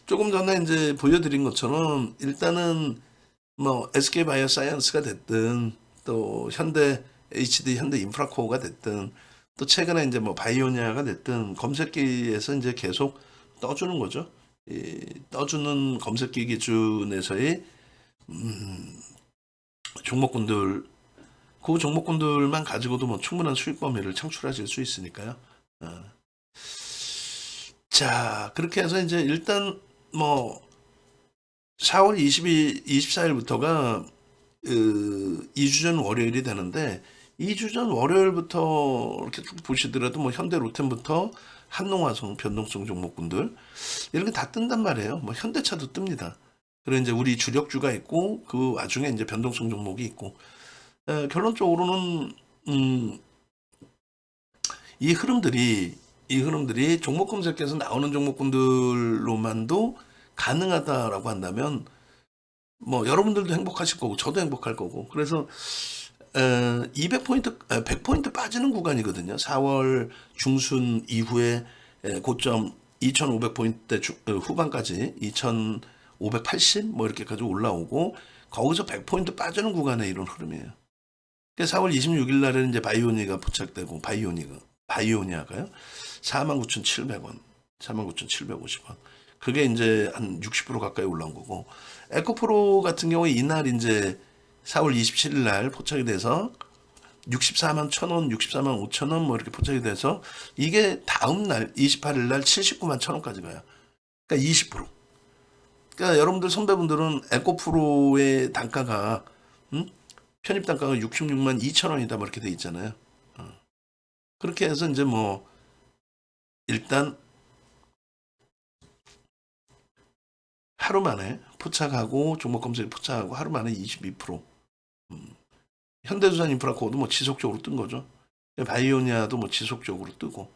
조금 전에 이제 보여드린 것처럼 일단은 뭐 SK 바이오사이언스가 됐든 또 현대 HD 현대 인프라코어가 됐든 또 최근에 이제 뭐 바이오니아가 됐든 검색기에서 이제 계속 떠주는 거죠. 이 떠주는 검색기 기준에서의 종목군들 그 종목군들만 가지고도 뭐 충분한 수익 범위를 창출하실 수 있으니까요. 어. 자, 그렇게 해서 이제 일단 뭐 4월 24일부터가 2주 전 월요일이 되는데 2주 전 월요일부터 이렇게 쭉 보시더라도 뭐 현대 로템부터 한농화성 변동성 종목군들 이렇게 다 뜬단 말이에요. 뭐 현대차도 뜹니다. 그리고 이제 우리 주력주가 있고 그 와중에 이제 변동성 종목이 있고 결론적으로는 음, 이 흐름들이 이 흐름들이 종목 검색에서 나오는 종목군들로만도 가능하다라고 한다면 뭐 여러분들도 행복하실 거고 저도 행복할 거고 그래서 200포인트 100포인트 빠지는 구간이거든요. 4월 중순 이후에 고점 2500포인트 후반까지 2580 뭐 이렇게까지 올라오고 거기서 100포인트 빠지는 구간의 이런 흐름이에요. 4월 26일 날에는 이제 바이오니가 포착되고 바이오니아가요. 49,700원, 49,750원. 그게 이제 한 60% 가까이 올라온 거고 에코프로 같은 경우에 이날 이제 4월 27일 날 포착이 돼서 64만 1,000원, 64만 5천원 뭐 이렇게 포착이 돼서 이게 다음 날 28일 날 79만 1,000원까지 가요. 그러니까 20%. 그러니까 여러분들 선배분들은 에코프로의 단가가 편입 단가가 66만 2천 원이다 뭐 이렇게 돼 있잖아요. 그렇게 해서 이제 뭐 일단 하루 만에 포착하고 종목 검색 포착하고 하루 만에 22%. 현대두산 인프라코어도 뭐 지속적으로 뜬 거죠. 바이오니아도 뭐 지속적으로 뜨고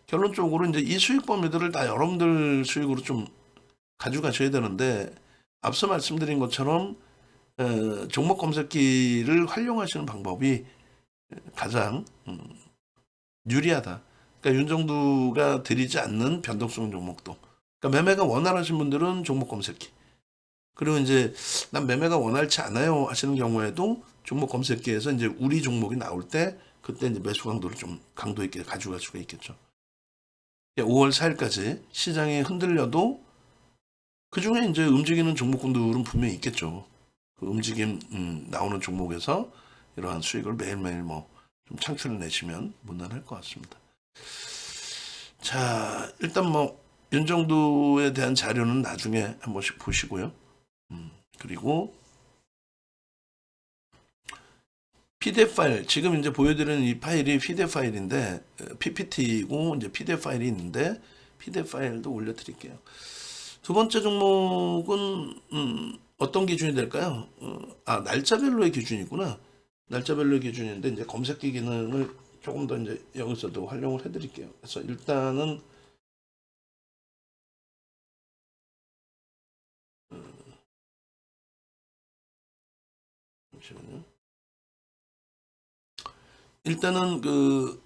결론적으로 이제 이 수익 범위들을 다 여러분들 수익으로 좀 가져가셔야 되는데 앞서 말씀드린 것처럼 종목 검색기를 활용하시는 방법이 가장 유리하다. 그러니까 윤정두가 드리지 않는 변동성 종목도. 그러니까 매매가 원활하신 분들은 종목 검색기. 그리고 이제 난 매매가 원활치 않아요 하시는 경우에도 종목 검색기에서 이제 우리 종목이 나올 때 그때 이제 매수 강도를 좀 강도 있게 가져갈 수가 있겠죠. 5월 4일까지 시장이 흔들려도 그 중에 이제 움직이는 종목군들은 분명히 있겠죠. 그 움직임 나오는 종목에서 이러한 수익을 매일매일 뭐 좀 창출해 내시면 무난할 것 같습니다. 자, 일단 뭐 윤정도에 대한 자료는 나중에 한 번씩 보시고요. 그리고 PDF 파일, 지금 이제 보여드리는 이 파일이 PDF 파일인데, PPT고 이제 PDF 파일이 있는데, PDF 파일도 올려드릴게요. 두 번째 종목은, 어떤 기준이 될까요? 날짜별로의 기준이구나. 날짜별로의 기준인데, 이제 검색기 기능을 조금 더 이제 여기서도 활용을 해드릴게요. 그래서 일단은, 잠시만요. 일단은 그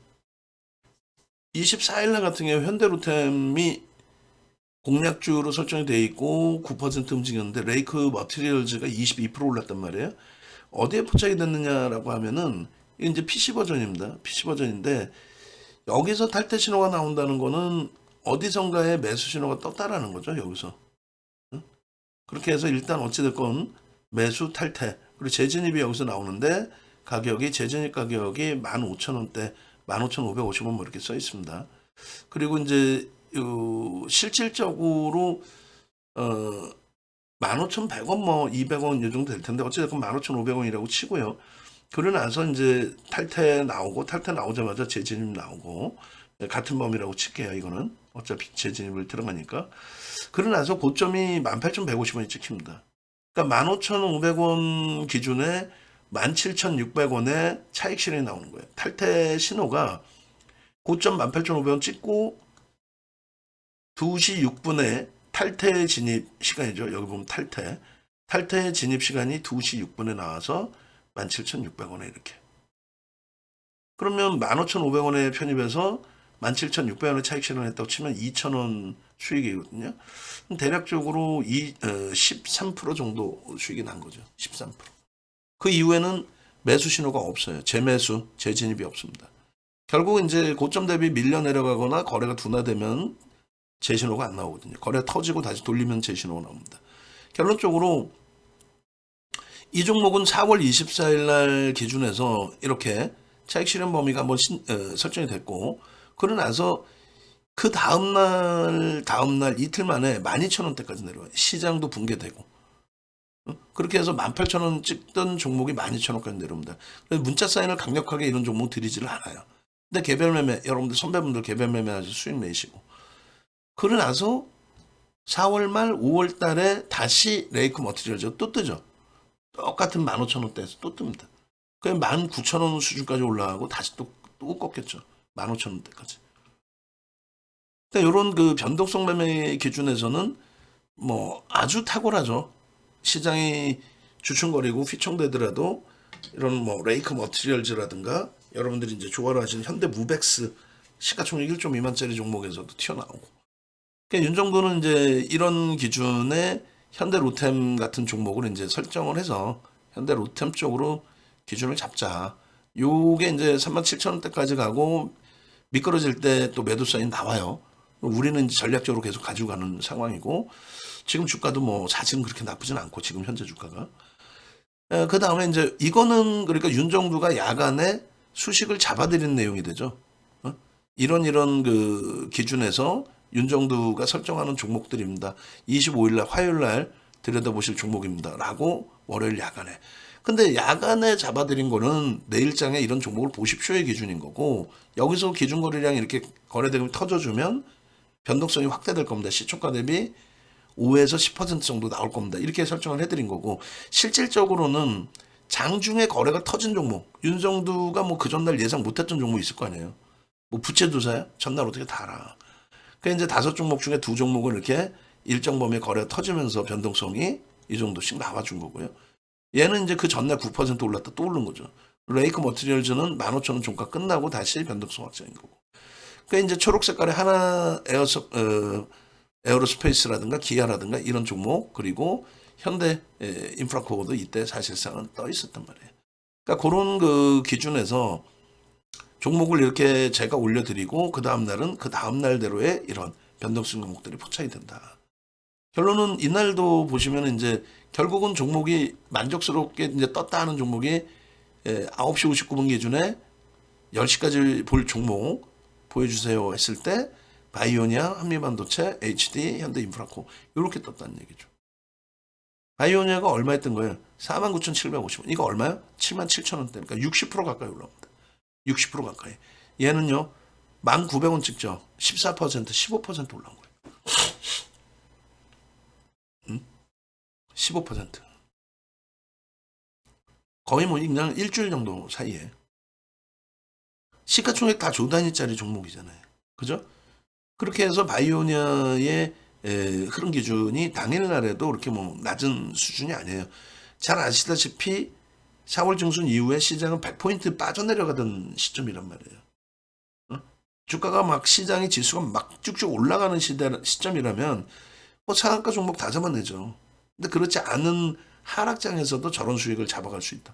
24일 날 같은 경우 현대로템이 공략주로 설정이 되어 있고 9% 움직였는데 레이크 머티리얼즈가 22% 올랐단 말이에요. 어디에 포착이 됐느냐라고 하면은 이제 PC 버전입니다. PC 버전인데 여기서 탈퇴 신호가 나온다는 거는 어디선가에 매수 신호가 떴다라는 거죠. 여기서. 그렇게 해서 일단 어찌됐건 매수 탈퇴 그리고 재진입이 여기서 나오는데 가격이 재진입 가격이 15,000원대 15,550원 뭐 이렇게 써 있습니다. 그리고 이제 실질적으로 어 15,100원 뭐 200원 이 정도 될 텐데 어쨌든 15,500원이라고 치고요. 그러고 나서 이제 탈퇴 나오고 탈퇴 나오자마자 재진입 나오고 같은 범위라고 칠게요. 이거는 어차피 재진입을 들어가니까. 그러고 나서 고점이 18,150원이 찍힙니다. 그러니까 15,500원 기준에 17,600원에 차익 실현이 나오는 거예요. 탈퇴 신호가 고점 18,500원 찍고 2시 6분에 탈퇴 진입 시간이죠. 여기 보면 탈퇴 진입 시간이 2시 6분에 나와서 17,600원에 이렇게. 그러면 15,500원에 편입해서 17,600원에 차익 실현했다고 치면 2,000원 수익이거든요. 대략적으로 13% 정도 수익이 난 거죠. 13%. 그 이후에는 매수 신호가 없어요. 재매수, 재진입이 없습니다. 결국 이제 고점 대비 밀려 내려가거나 거래가 둔화되면 재신호가 안 나오거든요. 거래 터지고 다시 돌리면 재신호가 나옵니다. 결론적으로 이 종목은 4월 24일 날 기준에서 이렇게 차익 실현 범위가 한번 설정이 됐고, 그러고 나서 그 다음날 이틀 만에 12,000원대까지 내려와요. 시장도 붕괴되고. 그렇게 해서 18,000원 찍던 종목이 12,000원까지 내려옵니다. 그래서 문자 사인을 강력하게 이런 종목 드리지를 않아요. 근데 개별 매매, 여러분들 선배분들 개별 매매하셔서 수익 내시고. 그러고 나서 4월 말 5월 달에 다시 레이크 머티리얼즈 또 뜨죠. 똑같은 15,000원대에서 또 뜹니다. 그냥 19,000원 수준까지 올라가고 다시 또 꺾였죠. 15,000원대까지. 그러니까 이런 그 변동성 매매 기준에서는 뭐 아주 탁월하죠. 시장이 주춤거리고 휘청대더라도 이런 뭐 레이크 머티리얼즈라든가 여러분들이 이제 좋아를 하시는 현대 무벡스 시가총액 1조 미만짜리 종목에서도 튀어나오고. 그러니까 윤 정도는 이제 이런 기준에 현대 로템 같은 종목을 이제 설정을 해서 현대 로템 쪽으로 기준을 잡자. 요게 이제 37,000원대까지 가고 미끄러질 때 또 매도 사인 나와요. 우리는 이제 전략적으로 계속 가지고 가는 상황이고, 지금 주가도 뭐 사실은 그렇게 나쁘진 않고 지금 현재 주가가. 그 다음에 이제 이거는 그러니까 윤정두가 야간에 수식을 잡아들이는 내용이 되죠. 이런 그 기준에서 윤정두가 설정하는 종목들입니다. 25일날 화요일날 들여다보실 종목입니다. 라고 월요일 야간에. 근데 야간에 잡아들인 거는 내일장에 이런 종목을 보십시오의 기준인 거고, 여기서 기준 거래량이 이렇게 거래대금이 터져주면 변동성이 확대될 겁니다. 시초가 대비 5에서 10% 정도 나올 겁니다. 이렇게 설정을 해드린 거고, 실질적으로는 장중에 거래가 터진 종목, 윤정두가 뭐 그 전날 예상 못했던 종목 있을 거 아니에요. 뭐 부채도사야? 전날 어떻게 다 알아. 그러니까 이제 5종목 중에 2종목을 이렇게 일정 범위의 거래가 터지면서 변동성이 이 정도씩 나와준 거고요. 얘는 이제 그 전날 9% 올랐다 또 오른 거죠. 레이크 머티리얼즈는 15,000원 종가 끝나고 다시 변동성 확장인 거고. 그러니까 이제 초록 색깔의 하나 에어로스페이스라든가 기아라든가 이런 종목, 그리고 현대 인프라코어도 이때 사실상은 떠 있었단 말이에요. 그러니까 그런 그 기준에서 종목을 이렇게 제가 올려드리고 그 다음날은 그 다음날대로의 이런 변동성 종목들이 포착이 된다. 결론은 이날도 보시면 이제 결국은 종목이 만족스럽게 이제 떴다 하는 종목이 9시 59분 기준에 10시까지 볼 종목 보여주세요 했을 때 바이오니아, 한미반도체, HD, 현대인프라코 이렇게 떴다는 얘기죠. 바이오니아가 얼마 했던 거예요? 49,750원. 이거 얼마요? 77,000원대. 그러니까 60% 가까이 올라옵니다. 60% 가까이. 얘는요, 1,900원 찍죠. 14%, 15% 올라온 거예요. 15%. 거의 뭐 그냥 일주일 정도 사이에. 시가총액 다 조 단위짜리 종목이잖아요. 그죠? 그렇게 해서 바이오니아의 흐름 기준이 당일날에도 그렇게 뭐 낮은 수준이 아니에요. 잘 아시다시피 4월 중순 이후에 시장은 100포인트 빠져내려가던 시점이란 말이에요. 주가가 막 시장의 지수가 막 쭉쭉 올라가는 시점이라면 뭐 상한가 종목 다 잡아내죠. 근데 그렇지 않은 하락장에서도 저런 수익을 잡아갈 수 있다.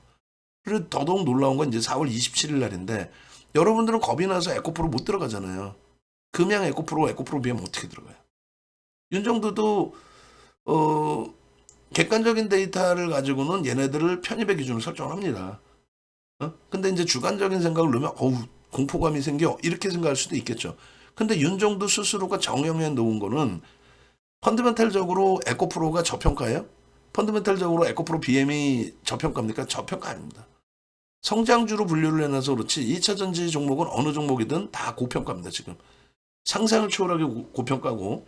그리고 더더욱 놀라운 건 이제 4월 27일 날인데 여러분들은 겁이 나서 에코프로 못 들어가잖아요. 금양 에코프로 비하면 어떻게 들어가요? 윤정두도 객관적인 데이터를 가지고는 얘네들을 편입의 기준을 설정을 합니다. 근데 이제 주관적인 생각을 넣으면 공포감이 생겨 이렇게 생각할 수도 있겠죠. 근데 윤정두 스스로가 정형에 놓은 거는 펀드멘탈적으로 에코프로가 저평가예요? 펀드멘탈적으로 에코프로 BM이 저평가입니까? 저평가 아닙니다. 성장주로 분류를 해놔서 그렇지 2차전지 종목은 어느 종목이든 다 고평가입니다. 지금 상상을 초월하게 고평가고,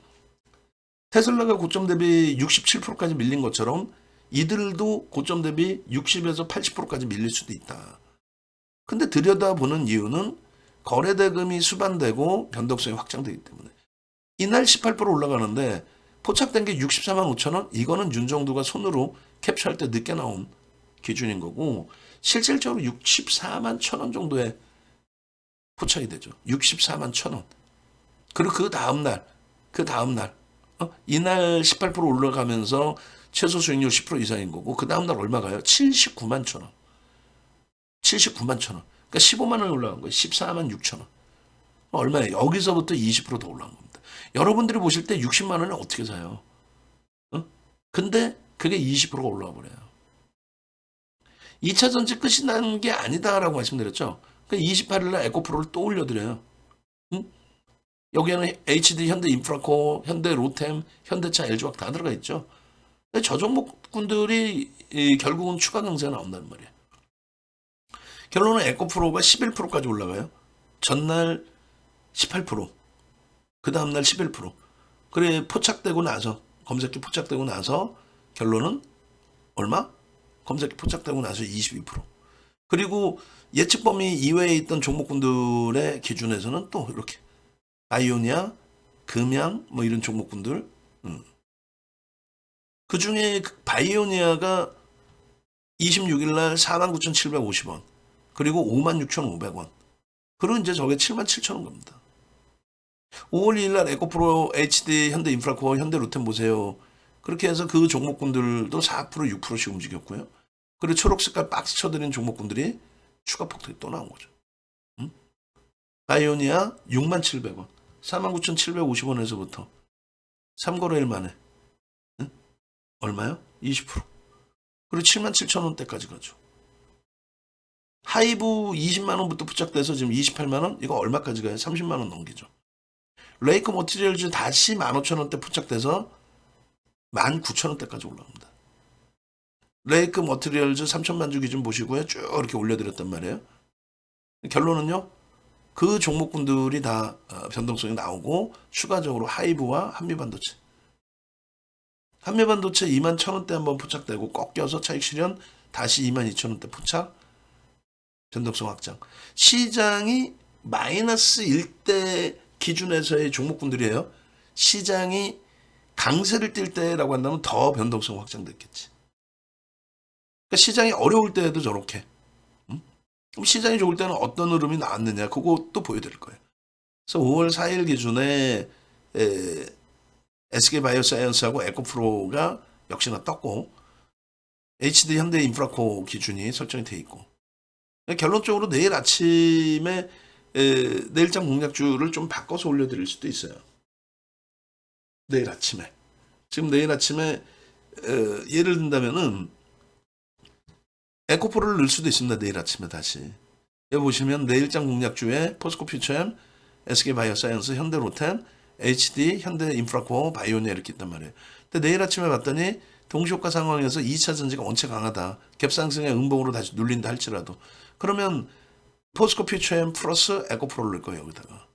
테슬라가 고점 대비 67%까지 밀린 것처럼 이들도 고점 대비 60에서 80%까지 밀릴 수도 있다. 근데 들여다보는 이유는 거래대금이 수반되고 변동성이 확장되기 때문에. 이날 18% 올라가는데 포착된 게 64만 5천 원? 이거는 윤정두가 손으로 캡처할 때 늦게 나온 기준인 거고, 실질적으로 64만 1천 원 정도의 포착이 되죠. 64만 1,000원. 그리고 그 다음날, 이날 18% 올라가면서 최소 수익률 10% 이상인 거고, 그 다음날 얼마 가요? 79만 1,000원. 79만 1,000원. 그러니까 15만 원 올라간 거예요. 14만 6천 원. 얼마예요? 여기서부터 20%더 올라간 겁니다. 여러분들이 보실 때 60만 원에 어떻게 사요? 근데 그게 20%가 올라와 버려요. 2차 전지 끝이 난 게 아니다라고 말씀드렸죠. 그러니까 28일 날 에코프로를 또 올려드려요. 응? 여기에는 HD, 현대 인프라코, 현대 로템, 현대차, LG화학 다 들어가 있죠. 근데 저 종목군들이 결국은 추가 강세가 나온다는 말이에요. 결론은 에코프로가 11%까지 올라가요. 전날 18%, 그 다음날 11%. 그래 포착되고 나서, 검색기 포착되고 나서 결론은 얼마? 검색기 포착되고 나서 22%. 그리고 예측 범위 이외에 있던 종목군들의 기준에서는 또 이렇게 바이오니아, 금양 뭐 이런 종목군들. 그 중에 바이오니아가 26일 날 49,750원. 그리고 56,500원. 그리고 이제 저게 77,000원 겁니다. 5월 2일 날 에코프로, HD, 현대인프라코어, 현대로템 보세요. 그렇게 해서 그 종목군들도 4%, 6%씩 움직였고요. 그리고 초록색깔 박스 쳐드린 종목군들이 추가 폭등이 또 나온 거죠. 바이오니아 67,000원. 49,750원에서부터 3거래일 만에 얼마요? 20%. 그리고 77,000원대까지 가죠. 하이브 20만 원부터 부착돼서 지금 28만 원? 이거 얼마까지 가요? 30만 원 넘기죠. 레이크 머티리얼즈 다시 15,000원대 부착돼서 19,000원대까지 올라옵니다. 레이크 머티리얼즈 3천만 주 기준 보시고요. 쭉 이렇게 올려드렸단 말이에요. 결론은요. 그 종목군들이 다 변동성이 나오고 추가적으로 하이브와 한미반도체. 한미반도체 21,000원대 한번 포착되고 꺾여서 차익 실현 다시 22,000원대 포착. 변동성 확장. 시장이 마이너스 1대 기준에서의 종목군들이에요. 시장이 강세를 띌 때라고 한다면 더 변동성 확장됐겠지. 그러니까 시장이 어려울 때에도 저렇게. 그럼 시장이 좋을 때는 어떤 흐름이 나왔느냐 그것도 보여드릴 거예요. 그래서 5월 4일 기준에 SK바이오사이언스하고 에코프로가 역시나 떴고 HD 현대인프라코 기준이 설정이 돼 있고 결론적으로 내일 아침에 내일장 공략주를 좀 바꿔서 올려드릴 수도 있어요. 내일 아침에. 지금 내일 아침에 예를 든다면은 에코프로를 넣을 수도 있습니다. 내일 아침에 다시. 여기 보시면 내일장 공략주에 포스코 퓨처엠, SK바이오사이언스, 현대로템, HD, 현대인프라코어, 바이오니아 이렇게 있단 말이에요. 근데 내일 아침에 봤더니 동시효과 상황에서 2차 전지가 원체 강하다. 갭상승의 음봉으로 다시 눌린다 할지라도. 그러면 포스코 퓨처엠 플러스 에코프로를 넣을 거예요. 여기다가.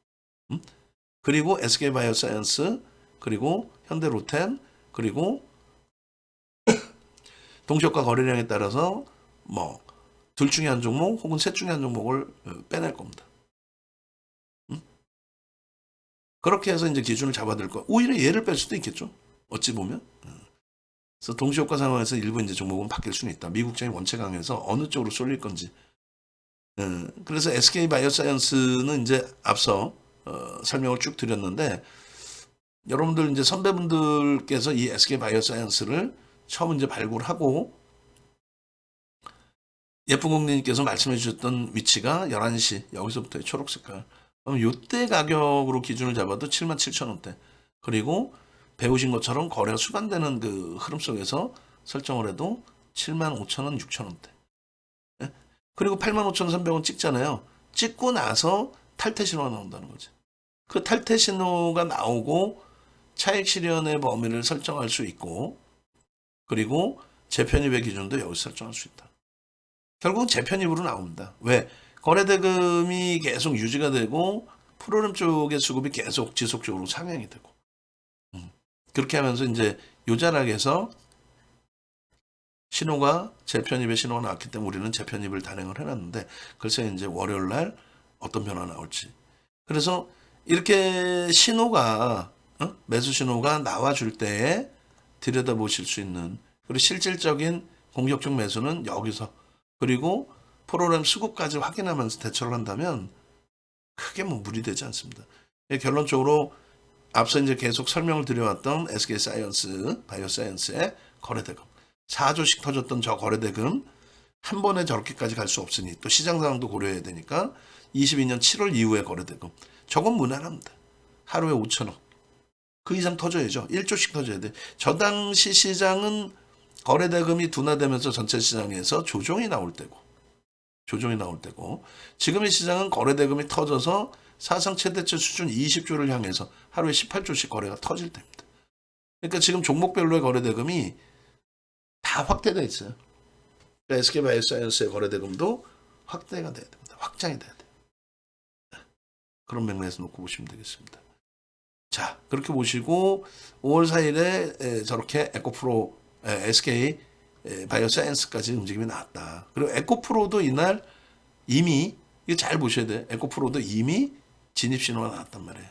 그리고 SK바이오사이언스, 그리고 현대로템, 그리고 동시효과 거래량에 따라서 뭐 둘 중에 한 종목 혹은 셋 중에 한 종목을 빼낼 겁니다. 그렇게 해서 이제 기준을 잡아들 거. 오히려 얘를 뺄 수도 있겠죠. 어찌 보면. 그래서 동시효과 상황에서 일부 이제 종목은 바뀔 수는 있다. 미국장이 원체 강해서 어느 쪽으로 쏠릴 건지. 그래서 SK 바이오사이언스는 이제 앞서 설명을 쭉 드렸는데 여러분들 이제 선배분들께서 이 SK 바이오사이언스를 처음 이제 발굴하고 예쁜 공님께서 말씀해 주셨던 위치가 11시 여기서부터의 초록 색깔. 그럼 요때 가격으로 기준을 잡아도 77,000원대. 그리고 배우신 것처럼 거래가 수반되는 그 흐름 속에서 설정을 해도 75,000원, 6,000원대. 예? 그리고 85,300원 찍잖아요. 찍고 나서 탈퇴 신호가 나온다는 거지. 그 탈퇴 신호가 나오고 차익 실현의 범위를 설정할 수 있고 그리고 재편입의 기준도 여기서 설정할 수 있다. 결국은 재편입으로 나옵니다. 왜? 거래대금이 계속 유지가 되고 프로그램 쪽의 수급이 계속 지속적으로 상향이 되고 그렇게 하면서 이제 요자락에서 신호가 재편입의 신호가 나왔기 때문에 우리는 재편입을 단행을 해놨는데 글쎄 이제 월요일 날 어떤 변화 나올지. 그래서 이렇게 신호가 매수 신호가 나와줄 때에 들여다보실 수 있는 그리고 실질적인 공격적 매수는 여기서 그리고 프로그램 수급까지 확인하면서 대처를 한다면 크게 뭐 무리되지 않습니다. 결론적으로 앞서 이제 계속 설명을 드려왔던 SK 사이언스, 바이오사이언스의 거래대금 4조씩 터졌던 저 거래대금 한 번에 저렇게까지 갈 수 없으니 또 시장 상황도 고려해야 되니까 22년 7월 이후의 거래대금 저건 무난합니다. 하루에 5천억 그 이상 터져야죠. 1조씩 터져야 돼. 저 당시 시장은 거래대금이 둔화되면서 전체 시장에서 조정이 나올 때고 지금의 시장은 거래대금이 터져서 사상 최대치 수준 20조를 향해서 하루에 18조씩 거래가 터질 때입니다. 그러니까 지금 종목별로의 거래대금이 다 확대되어 있어요. 그러니까 SK바이오사이언스의 거래대금도 확대가 돼야 됩니다. 확장이 돼야 돼요. 그런 맥락에서 놓고 보시면 되겠습니다. 자, 그렇게 보시고 5월 4일에 저렇게 에코프로 SK 바이오사이언스까지 움직임이 나왔다. 그리고 에코프로도 이날 이미 이거 잘 보셔야 돼. 에코프로도 이미 진입 신호가 나왔단 말이에요.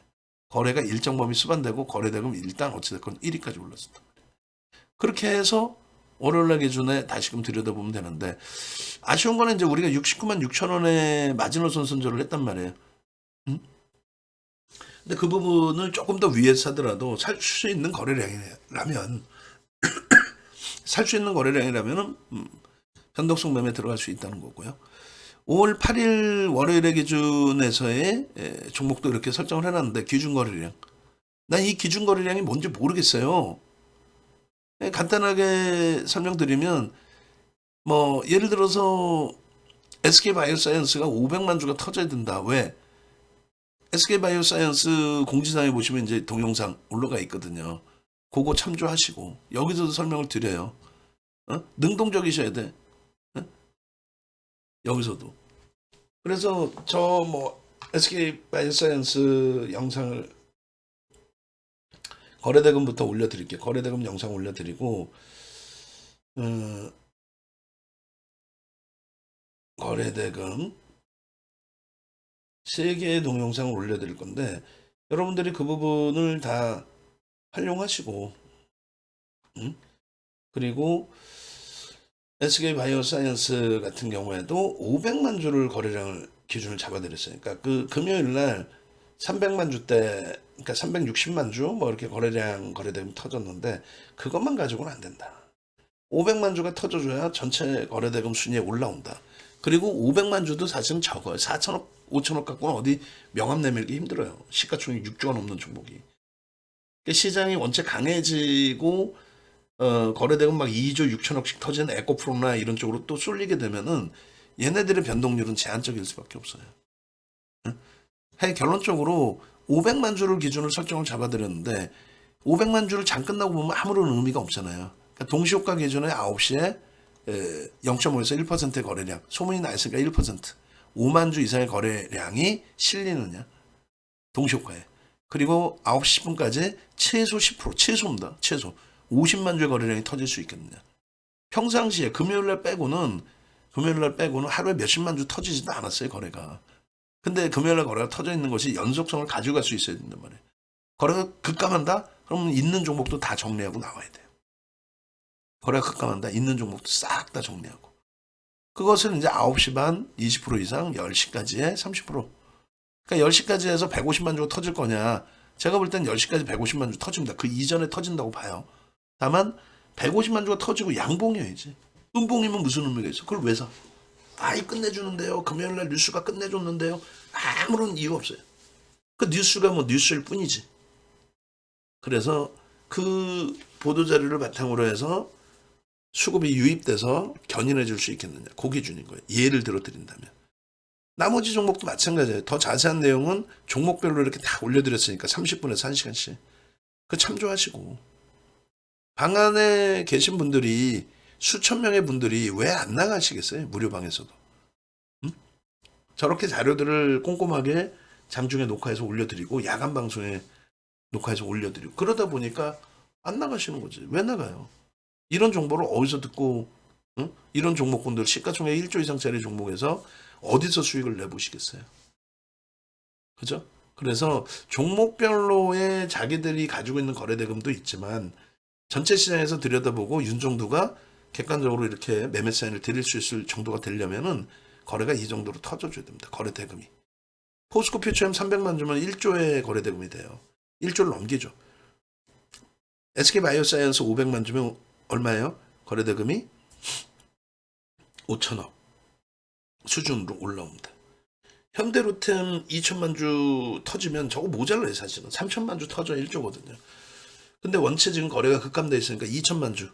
거래가 일정 범위 수반되고 거래대금 일단 어찌됐건 1위까지 올랐었단 말이에요. 그렇게 해서 월요일날 기준에 다시금 들여다보면 되는데 아쉬운 거는 이제 우리가 69만 6천 원에 마지노선 선저를 했단 말이에요. 응? 근데 그 부분을 조금 더 위에서 사더라도 살 수 있는 거래량이라면 변동성 매매 들어갈 수 있다는 거고요. 5월 8일 월요일의 기준에서의 종목도 이렇게 설정을 해놨는데 기준 거래량. 난 이 기준 거래량이 뭔지 모르겠어요. 간단하게 설명드리면 뭐 예를 들어서 SK바이오사이언스가 500만 주가 터져야 된다. 왜? SK바이오사이언스 공지사항에 보시면 이제 동영상 올라가 있거든요. 그거 참조하시고 여기서도 설명을 드려요. 능동적이셔야 돼. 여기서도. 그래서 저 뭐 SK바이오사이언스 영상을 거래대금부터 올려드릴게요. 거래대금 영상 올려드리고 거래대금 3개의 동영상을 올려드릴 건데 여러분들이 그 부분을 다 활용하시고 그리고 SK바이오사이언스 같은 경우에도 500만 주를 거래량을 기준을 잡아드렸어요. 그러니까 그 금요일 날 300만 주 때, 그러니까 360만 주 뭐 이렇게 거래대금 터졌는데 그것만 가지고는 안 된다. 500만 주가 터져줘야 전체 거래대금 순위에 올라온다. 그리고 500만 주도 사실은 적어요. 4천억, 5천억 갖고는 어디 명함 내밀기 힘들어요. 시가총액 6조가 넘는 종목이. 그러니까 시장이 원체 강해지고 거래대금 막 2조 6천억씩 터지는 에코프로나 이런 쪽으로 또 쏠리게 되면은 얘네들의 변동률은 제한적일 수밖에 없어요. 결론적으로 500만 주를 기준으로 설정을 잡아드렸는데 500만 주를 장 끝나고 보면 아무런 의미가 없잖아요. 그러니까 동시효과 기준에 9시에 0.5에서 1%의 거래량, 소문이 나 있으니까 1%, 5만 주 이상의 거래량이 실리느냐, 동시효과에. 그리고 9시 10분까지 최소 10%, 최소입니다. 최소 50만 주의 거래량이 터질 수 있겠느냐. 평상시에 금요일날 빼고는 하루에 몇십만 주 터지지도 않았어요, 거래가. 근데 금요일날 거래가 터져 있는 것이 연속성을 가져갈 수 있어야 된단 말이에요. 거래가 급감한다? 그러면 있는 종목도 다 정리하고 나와야 돼요. 거래가 급감한다? 있는 종목도 싹 다 정리하고. 그것을 이제 9시 반 20% 이상 10시까지에 30%. 그러니까 10시까지 해서 150만 주가 터질 거냐. 제가 볼 땐 10시까지 150만 주 터집니다. 그 이전에 터진다고 봐요. 다만 150만 주가 터지고 양봉이어야지. 음봉이면 무슨 의미가 있어? 그걸 왜 사? 아이 끝내주는데요. 금요일날 뉴스가 끝내줬는데요. 아무런 이유 없어요. 그 뉴스가 뭐 뉴스일 뿐이지. 그래서 그 보도자료를 바탕으로 해서 수급이 유입돼서 견인해 줄 수 있겠느냐. 그 기준인 거예요. 예를 들어 드린다면. 나머지 종목도 마찬가지예요. 더 자세한 내용은 종목별로 이렇게 다 올려드렸으니까 30분에서 1시간씩. 그 참조하시고. 방 안에 계신 분들이 수천 명의 분들이 왜 안 나가시겠어요? 무료방에서도. 저렇게 자료들을 꼼꼼하게 장중에 녹화해서 올려드리고 야간 방송에 녹화해서 올려드리고 그러다 보니까 안 나가시는 거지. 왜 나가요? 이런 정보를 어디서 듣고 이런 종목분들 시가총액 1조 이상짜리 종목에서 어디서 수익을 내보시겠어요? 그죠? 그래서 종목별로의 자기들이 가지고 있는 거래대금도 있지만 전체 시장에서 들여다보고 윤정도가 객관적으로 이렇게 매매 사인을 드릴 수 있을 정도가 되려면은 거래가 이 정도로 터져줘야 됩니다. 거래 대금이. 포스코 퓨처엠 300만 주면 1조의 거래 대금이 돼요. 1조를 넘기죠. SK 바이오사이언스 500만 주면 얼마예요? 거래 대금이 5천억 수준으로 올라옵니다. 현대로템 2천만 주 터지면 저거 모자라요 사실은. 3천만 주 터져 1조거든요. 근데 원체 지금 거래가 급감돼 있으니까 2천만 주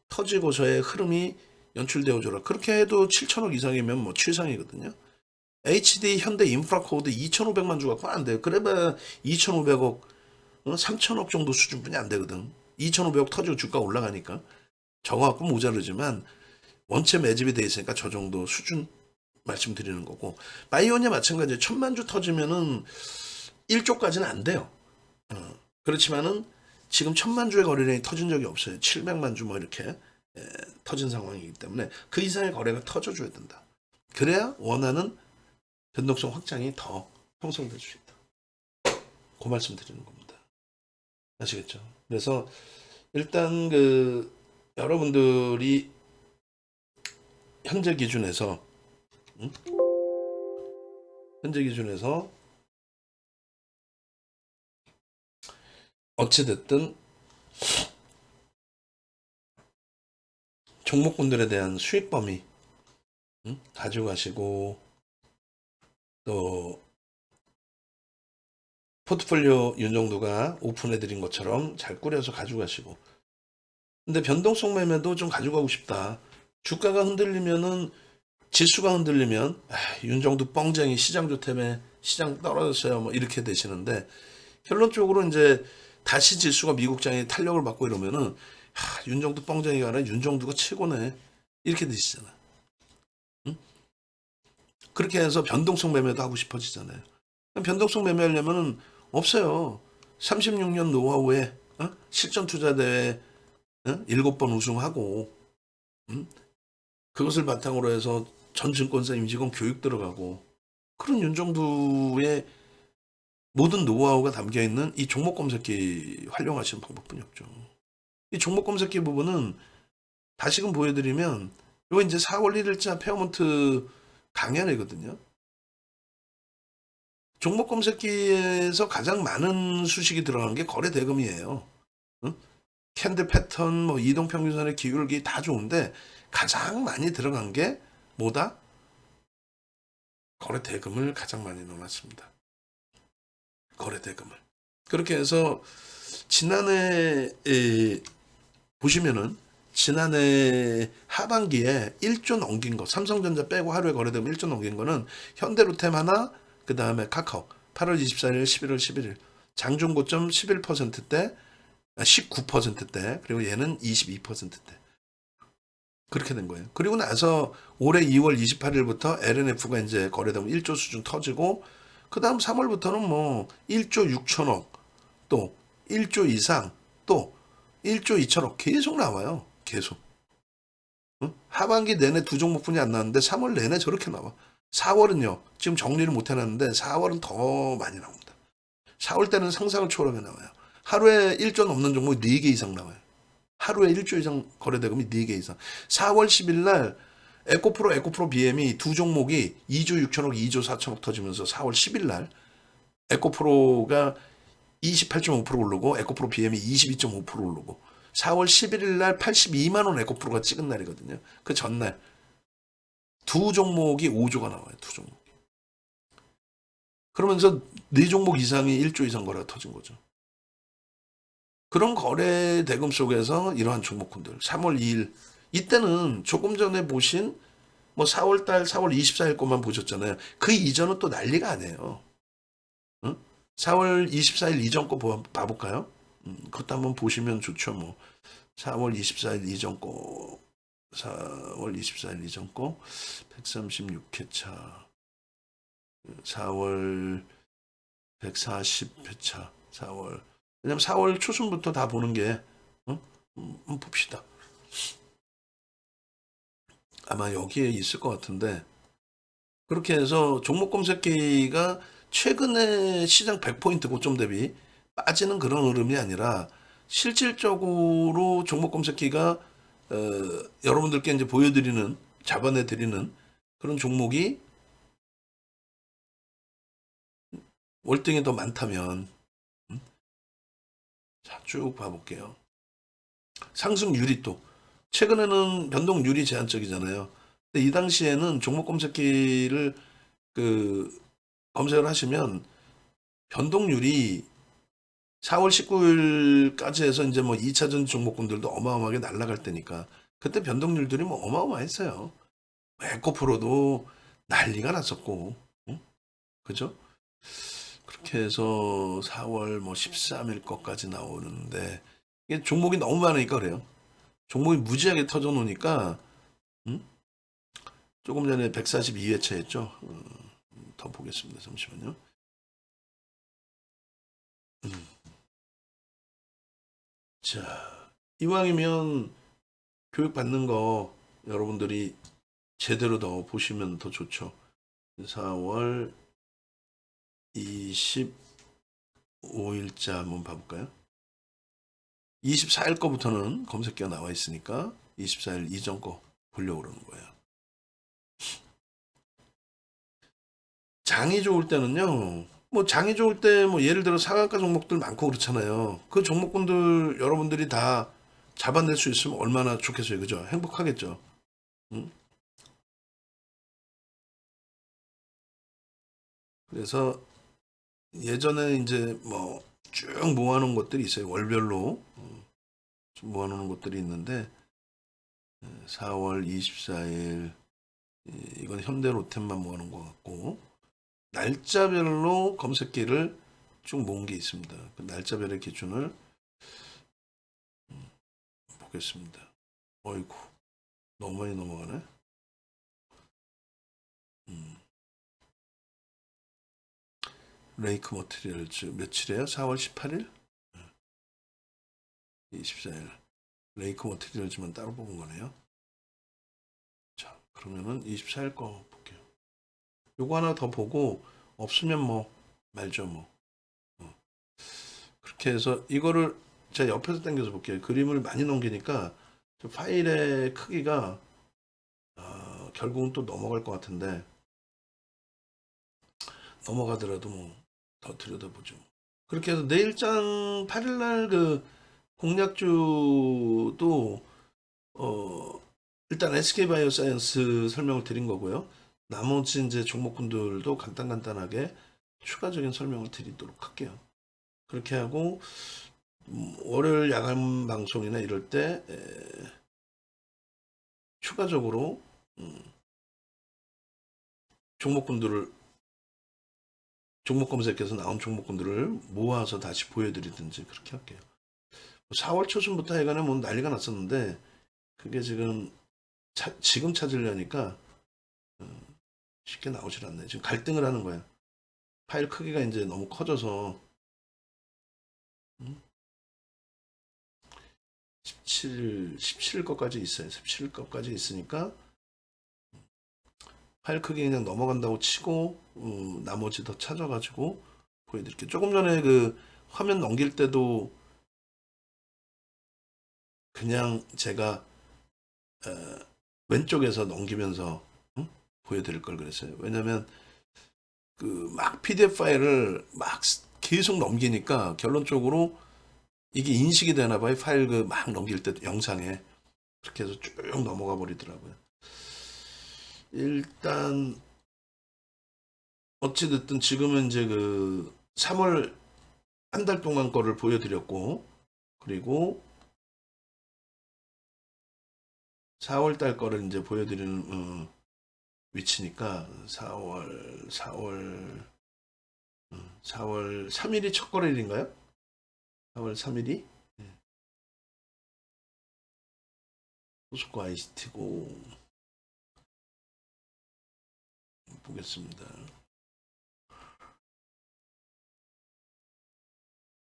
터지고서의 흐름이 연출되어줘라. 그렇게 해도 7천억 이상이면 뭐 최상이거든요. HD 현대 인프라코드 2,500만 주 갖고 안 돼요. 그래봐야 2,500억, 3천억 정도 수준뿐이 안 되거든. 2,500억 터지고 주가 올라가니까 저거 갖고 모자르지만 원체 매집이 돼 있으니까 저 정도 수준 말씀드리는 거고, 바이오니아 마찬가지예요. 1,000만 주 터지면은 1조까지는 안 돼요. 그렇지만은 지금 1,000만 주의 거래량이 터진 적이 없어요. 700만 주 뭐 이렇게 터진 상황이기 때문에 그 이상의 거래가 터져줘야 된다. 그래야 원하는 변동성 확장이 더 형성될 수 있다. 그 말씀 드리는 겁니다. 아시겠죠? 그래서 일단 그 여러분들이 현재 기준에서 어찌됐든 종목군들에 대한 수익 범위 가지고 가시고, 또 포트폴리오 윤정도가 오픈해드린 것처럼 잘 꾸려서 가지고 가시고. 근데 변동성 매매도 좀 가지고 가고 싶다. 주가가 흔들리면은, 지수가 흔들리면 윤정도 뻥쟁이, 시장 좋다며 시장 떨어졌어요 뭐 이렇게 되시는데, 결론적으로 이제 다시 지수가 미국장에 탄력을 받고 이러면은 윤정도 뻥쟁이가 아니라 윤정도가 최고네 이렇게 되시잖아. 그렇게 해서 변동성 매매도 하고 싶어지잖아요. 변동성 매매하려면은 없어요. 36년 노하우에 실전 투자 대회 7번 우승하고, 그것을 바탕으로 해서 전 증권사 임직원 교육 들어가고, 그런 윤정도의 모든 노하우가 담겨 있는 이 종목 검색기 활용하시는 방법뿐이 없죠. 이 종목 검색기 부분은 다시금 보여드리면, 이거 이제 4월 1일자 페어먼트 강연이거든요. 종목 검색기에서 가장 많은 수식이 들어간 게 거래 대금이에요. 캔들 패턴, 뭐 이동평균선의 기울기 다 좋은데 가장 많이 들어간 게 뭐다? 거래 대금을 가장 많이 넣어놨습니다. 거래 대금을. 그렇게 해서 지난해 보시면은 지난해 하반기에 1조 넘긴 거, 삼성전자 빼고 하루에 거래대금 1조 넘긴 거는 현대로템 하나, 그 다음에 카카오 8월 24일, 11월 11일 장중 고점 11%대, 19%대, 그리고 얘는 22%대. 그렇게 된 거예요. 그리고 나서 올해 2월 28일부터 LNF가 이제 거래대금 1조 수준 터지고, 그 다음 3월부터는 뭐 1조 6천억, 또 1조 이상, 또 1조 2천억 계속 나와요. 계속. 하반기 내내 두 종목뿐이 안 나왔는데 3월 내내 저렇게 나와. 4월은요. 지금 정리를 못 해놨는데 4월은 더 많이 나옵니다. 4월 때는 상상을 초월하게 나와요. 하루에 1조 넘는 종목이 4개 이상 나와요. 하루에 1조 이상 거래대금이 4개 이상. 4월 10일 날 에코프로 BM이 두 종목이 2조 6천억, 2조 4천억 터지면서 4월 10일 날 에코프로가 28.5% 오르고 에코프로 BM이 22.5% 오르고, 4월 11일 날 82만 원 에코프로가 찍은 날이거든요. 그 전날 두 종목이 5조가 나와요. 두 종목. 그러면서 네 종목 이상이 1조 이상 거래가 터진 거죠. 그런 거래 대금 속에서 이러한 종목군들 3월 2일 이때는 조금 전에 보신 뭐 4월 24일 것만 보셨잖아요. 그 이전은 또 난리가 아니에요. 4월 24일 이전 거 봐볼까요? 그것도 한번 보시면 좋죠. 뭐 4월 24일 이전 거, 4월 24일 이전 거 136회차, 4월 140회차, 4월, 왜냐면 4월 초순부터 다 보는 게 한번 봅시다. 아마 여기에 있을 것 같은데, 그렇게 해서 종목 검색기가 최근에 시장 100포인트 고점 대비 빠지는 그런 흐름이 아니라, 실질적으로 종목 검색기가 여러분들께 이제 보여드리는, 잡아내 드리는 그런 종목이 월등히 더 많다면 자, 쭉 봐볼게요. 상승률이 또 최근에는 변동률이 제한적이잖아요. 근데 이 당시에는 종목 검색기를 그 검색을 하시면 변동률이 4월 19일까지 해서 이제 뭐 2차전 종목군들도 어마어마하게 날아갈 때니까 그때 변동률들이 뭐 어마어마했어요. 에코프로도 난리가 났었고, 응? 그죠? 그렇게 해서 4월 뭐 13일 것까지 나오는데 이게 종목이 너무 많으니까 그래요. 종목이 무지하게 터져 놓으니까 응? 조금 전에 142회차 했죠. 더 보겠습니다. 잠시만요. 음. 자, 이왕이면 교육 받는 거 여러분들이 제대로 더 보시면 더 좋죠. 4월 25일자 한번 봐볼까요? 24일 거부터는 검색기가 나와 있으니까 24일 이전 거 보려고 그러는 거예요. 장이 좋을 때는요. 뭐 장이 좋을 때 뭐 예를 들어 상한가 종목들 많고 그렇잖아요. 그 종목군들 여러분들이 다 잡아낼 수 있으면 얼마나 좋겠어요. 그죠? 행복하겠죠. 응? 그래서 예전에 이제 뭐 쭉 모아놓은 것들이 있어요. 월별로 좀 모아놓은 것들이 있는데 4월 24일 이건 현대로템만 모아놓은 것 같고 날짜별로 검색기를 쭉 모은 게 있습니다. 그 날짜별의 기준을 보겠습니다. 어이구 너무 많이 넘어가네. 음, 레이크 머티리얼즈 며칠이에요? 4월 18일? 24일. 레이크 머티리얼즈만 따로 뽑은 거네요. 자, 그러면은 24일 거 볼게요. 요거 하나 더 보고 없으면 뭐 말죠 뭐. 어. 그렇게 해서 이거를 제가 옆에서 당겨서 볼게요. 그림을 많이 넘기니까 저 파일의 크기가 결국은 또 넘어갈 것 같은데 넘어가더라도 뭐 더 들여다보죠. 그렇게 해서 내일장 8일날 그 공략주도 일단 SK바이오사이언스 설명을 드린 거고요. 나머지 이제 종목군들도 간단하게 추가적인 설명을 드리도록 할게요. 그렇게 하고 월요일 야간 방송이나 이럴 때 추가적으로 음, 종목군들을 종목 검색해서 나온 종목군들을 모아서 다시 보여드리든지 그렇게 할게요. 4월 초순부터 해가는 뭐 난리가 났었는데 그게 지금 찾으려니까 쉽게 나오질 않네. 지금 갈등을 하는 거야. 파일 크기가 이제 너무 커져서 17 것까지 있어요. 17 것까지 있으니까 파일 크기 그냥 넘어간다고 치고 나머지 더 찾아가지고 보여드릴게요. 조금 전에 그 화면 넘길 때도 그냥 제가 왼쪽에서 넘기면서 보여드릴 걸 그랬어요. 왜냐면 그 막 PDF 파일을 막 계속 넘기니까 결론적으로 이게 인식이 되나 봐요. 파일 그 막 넘길 때 영상에 그렇게 해서 쭉 넘어가 버리더라고요. 일단 어찌됐든 지금은 이제 그 3월 한 달 동안 거를 보여드렸고 그리고 4월 달 거를 이제 보여드리는 위치니까 4월 3일이 첫 거래일인가요? 4월 3일이 소속과 ICT고 보겠습니다.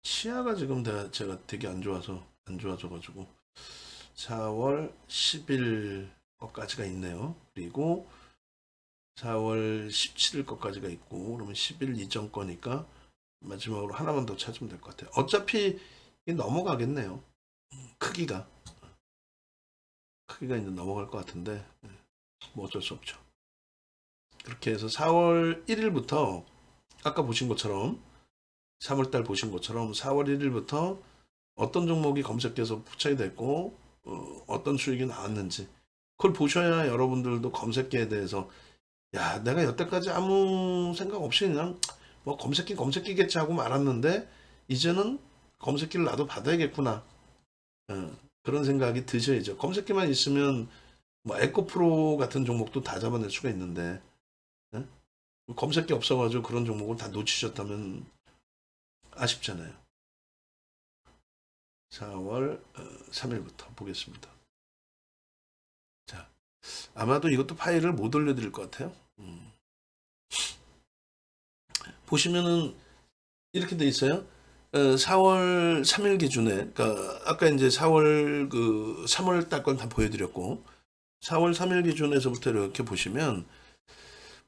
치아가 지금 제가 되게 안 좋아져가지고 4월 10일 것까지가 있네요. 그리고 4월 17일 것까지가 있고 그러면 10일 이전 거니까 마지막으로 하나만 더 찾으면 될 것 같아요. 어차피 넘어가겠네요. 크기가 이제 넘어갈 것 같은데 뭐 어쩔 수 없죠. 그렇게 해서 4월 1일부터 아까 보신 것처럼 3월달 보신 것처럼 4월 1일부터 어떤 종목이 검색해서 포착이 됐고 어떤 수익이 나왔는지 그걸 보셔야 여러분들도 검색기에 대해서 야 내가 여태까지 아무 생각 없이 그냥 뭐 검색기겠지 하고 말았는데 이제는 검색기를 나도 받아야겠구나. 그런 생각이 드셔야죠. 검색기만 있으면 뭐 에코프로 같은 종목도 다 잡아낼 수가 있는데 예? 검색기 없어가지고 그런 종목을 다 놓치셨다면 아쉽잖아요. 4월 3일부터 보겠습니다. 자, 아마도 이것도 파일을 못 올려드릴 것 같아요. 보시면은 이렇게 돼 있어요. 4월 3일 기준에, 그러니까 아까 이제 4월 3월 달 건 다 보여드렸고, 4월 3일 기준에서부터 이렇게 보시면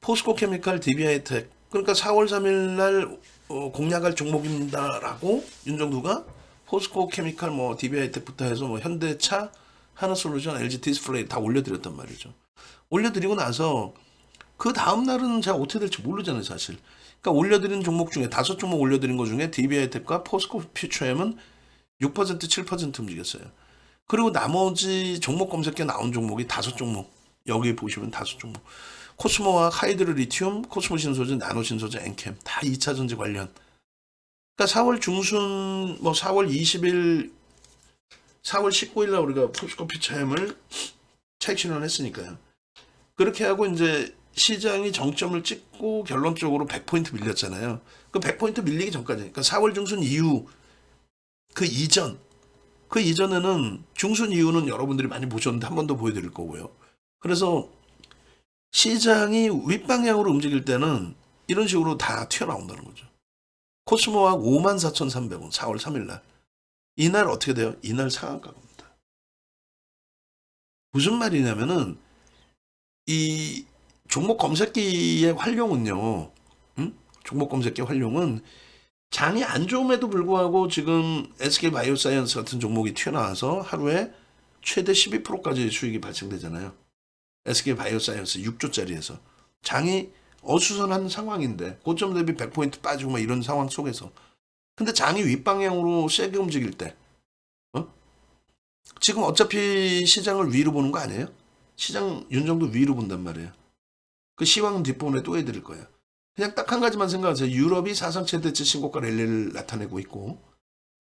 포스코 케미칼 DB하이텍, 그러니까 4월 3일 날 공략할 종목입니다라고 윤정두가 포스코 케미칼 뭐 DB하이텍부터 해서 뭐 현대차, 하나솔루션, LG 디스플레이 다 올려드렸단 말이죠. 올려드리고 나서 그 다음 날은 제가 어떻게 될지 모르잖아요, 사실. 그러니까 올려드린 종목 중에 5종목 올려드린 것 중에 DB하이텍과 포스코 퓨처엠은 6%, 7% 움직였어요. 그리고 나머지 종목 검색에 나온 종목이 5종목. 여기 보시면 5종목. 코스모와 하이드로 리튬, 코스모 신소재, 나노 신소재, 엔캠 다 2차 전지 관련. 그러니까 4월 중순 뭐 4월 20일, 4월 19일 날 우리가 포스코 퓨처엠을 차익 실현했으니까요. 그렇게 하고 이제 시장이 정점을 찍고 결론적으로 100포인트 밀렸잖아요. 그 100포인트 밀리기 전까지, 그러니까 4월 중순 이후 그 이전, 그 이전에는 중순 이후는 여러분들이 많이 보셨는데 한 번 더 보여드릴 거고요. 그래서 시장이 윗방향으로 움직일 때는 이런 식으로 다 튀어나온다는 거죠. 코스모와 54,300원 4월 3일 날. 이날 어떻게 돼요? 이날 상한가 겁니다. 무슨 말이냐면은 이 종목 검색기의 활용은요. 종목 검색기 활용은 장이 안 좋음에도 불구하고 지금 SK 바이오사이언스 같은 종목이 튀어나와서 하루에 최대 12%까지 수익이 발생되잖아요. SK 바이오사이언스 6조짜리에서 장이 어수선한 상황인데 고점 대비 100포인트 빠지고 막 이런 상황 속에서 근데 장이 윗방향으로 세게 움직일 때 지금 어차피 시장을 위로 보는 거 아니에요? 시장 윤정도 위로 본단 말이에요. 그 시황은 뒷부분에 또 해드릴 거예요. 그냥 딱 한 가지만 생각하세요. 유럽이 사상 최대치 신고가 랠리를 나타내고 있고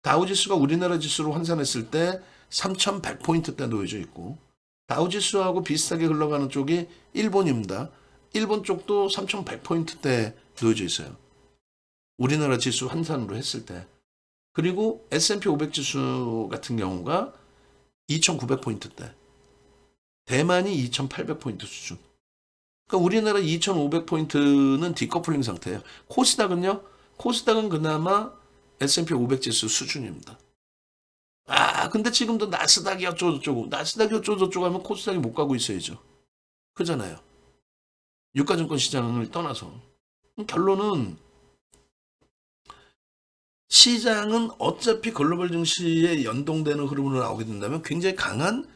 다우지수가 우리나라 지수로 환산했을 때 3,100포인트대 놓여져 있고 다우지수하고 비슷하게 흘러가는 쪽이 일본입니다. 일본 쪽도 3,100포인트대 놓여져 있어요. 우리나라 지수 환산으로 했을 때. 그리고 S&P 500 지수 같은 경우가 2,900포인트대. 대만이 2,800포인트 수준. 그러니까 우리나라 2,500포인트는 디커플링 상태예요. 코스닥은요? 코스닥은 그나마 S&P 500 지수 수준입니다. 근데 지금도 나스닥이 어쩌고저쩌고, 나스닥이 어쩌고저쩌고 하면 코스닥이 못 가고 있어야죠. 그잖아요. 유가증권 시장을 떠나서. 결론은 시장은 어차피 글로벌 증시에 연동되는 흐름으로 나오게 된다면 굉장히 강한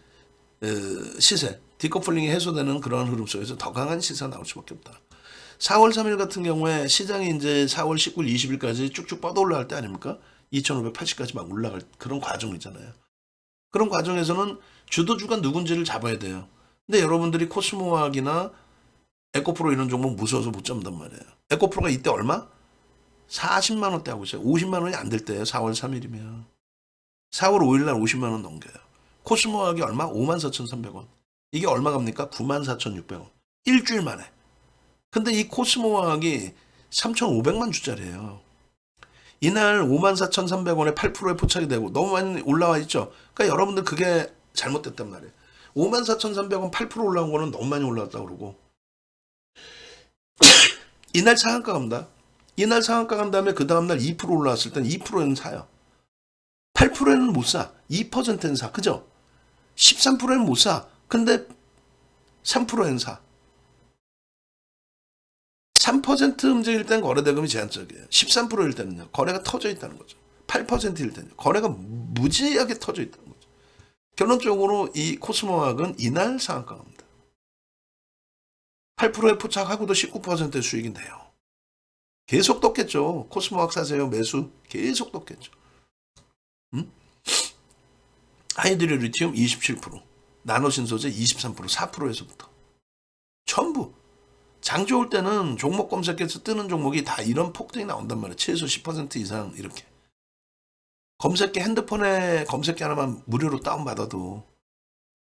시세, 디커플링이 해소되는 그런 흐름 속에서 더 강한 시세가 나올 수밖에 없다. 4월 3일 같은 경우에 시장이 이제 4월 19일, 20일까지 쭉쭉 뻗어 올라갈 때 아닙니까? 2,580까지 막 올라갈 그런 과정이잖아요. 그런 과정에서는 주도주가 누군지를 잡아야 돼요. 근데 여러분들이 코스모학이나 에코프로 이런 종목 무서워서 못 잡는단 말이에요. 에코프로가 이때 얼마? 40만 원대 하고 있어요. 50만 원이 안 될 때예요. 4월 3일이면. 4월 5일 날 50만 원 넘겨요. 코스모학이 얼마? 54,300원. 이게 얼마 갑니까? 94,600원. 일주일 만에. 근데 이 코스모학이 3,500만 주짜리예요. 이날 54,300원에 8%에 포착이 되고 너무 많이 올라와 있죠. 그러니까 여러분들 그게 잘못됐단 말이에요. 54,300원 8% 올라온 거는 너무 많이 올라왔다고 그러고 이날 상한가 갑니다. 이날 상한가 간 다음에 그 다음날 2% 올라왔을 땐 2%는 사요. 8%는 못 사. 2%는 사. 그죠? 13%는 못 사. 근데 3%는 사. 3% 움직일 땐 거래대금이 제한적이에요. 13%일 때는요. 거래가 터져 있다는 거죠. 8%일 때는 거래가 무지하게 터져 있다는 거죠. 결론적으로 이 코스모학은 이날 상한가 갑니다. 8%에 포착하고도 19%의 수익이 내요. 계속 떴겠죠. 코스모학 사세요. 매수 계속 떴겠죠. 음? 하이드리 리튬 27%, 나노신소재 23%, 4%에서부터 전부 장 좋을 때는 종목 검색해서 뜨는 종목이 다 이런 폭등이 나온단 말이에요. 최소 10% 이상 이렇게. 검색기 핸드폰에 검색기 하나만 무료로 다운받아도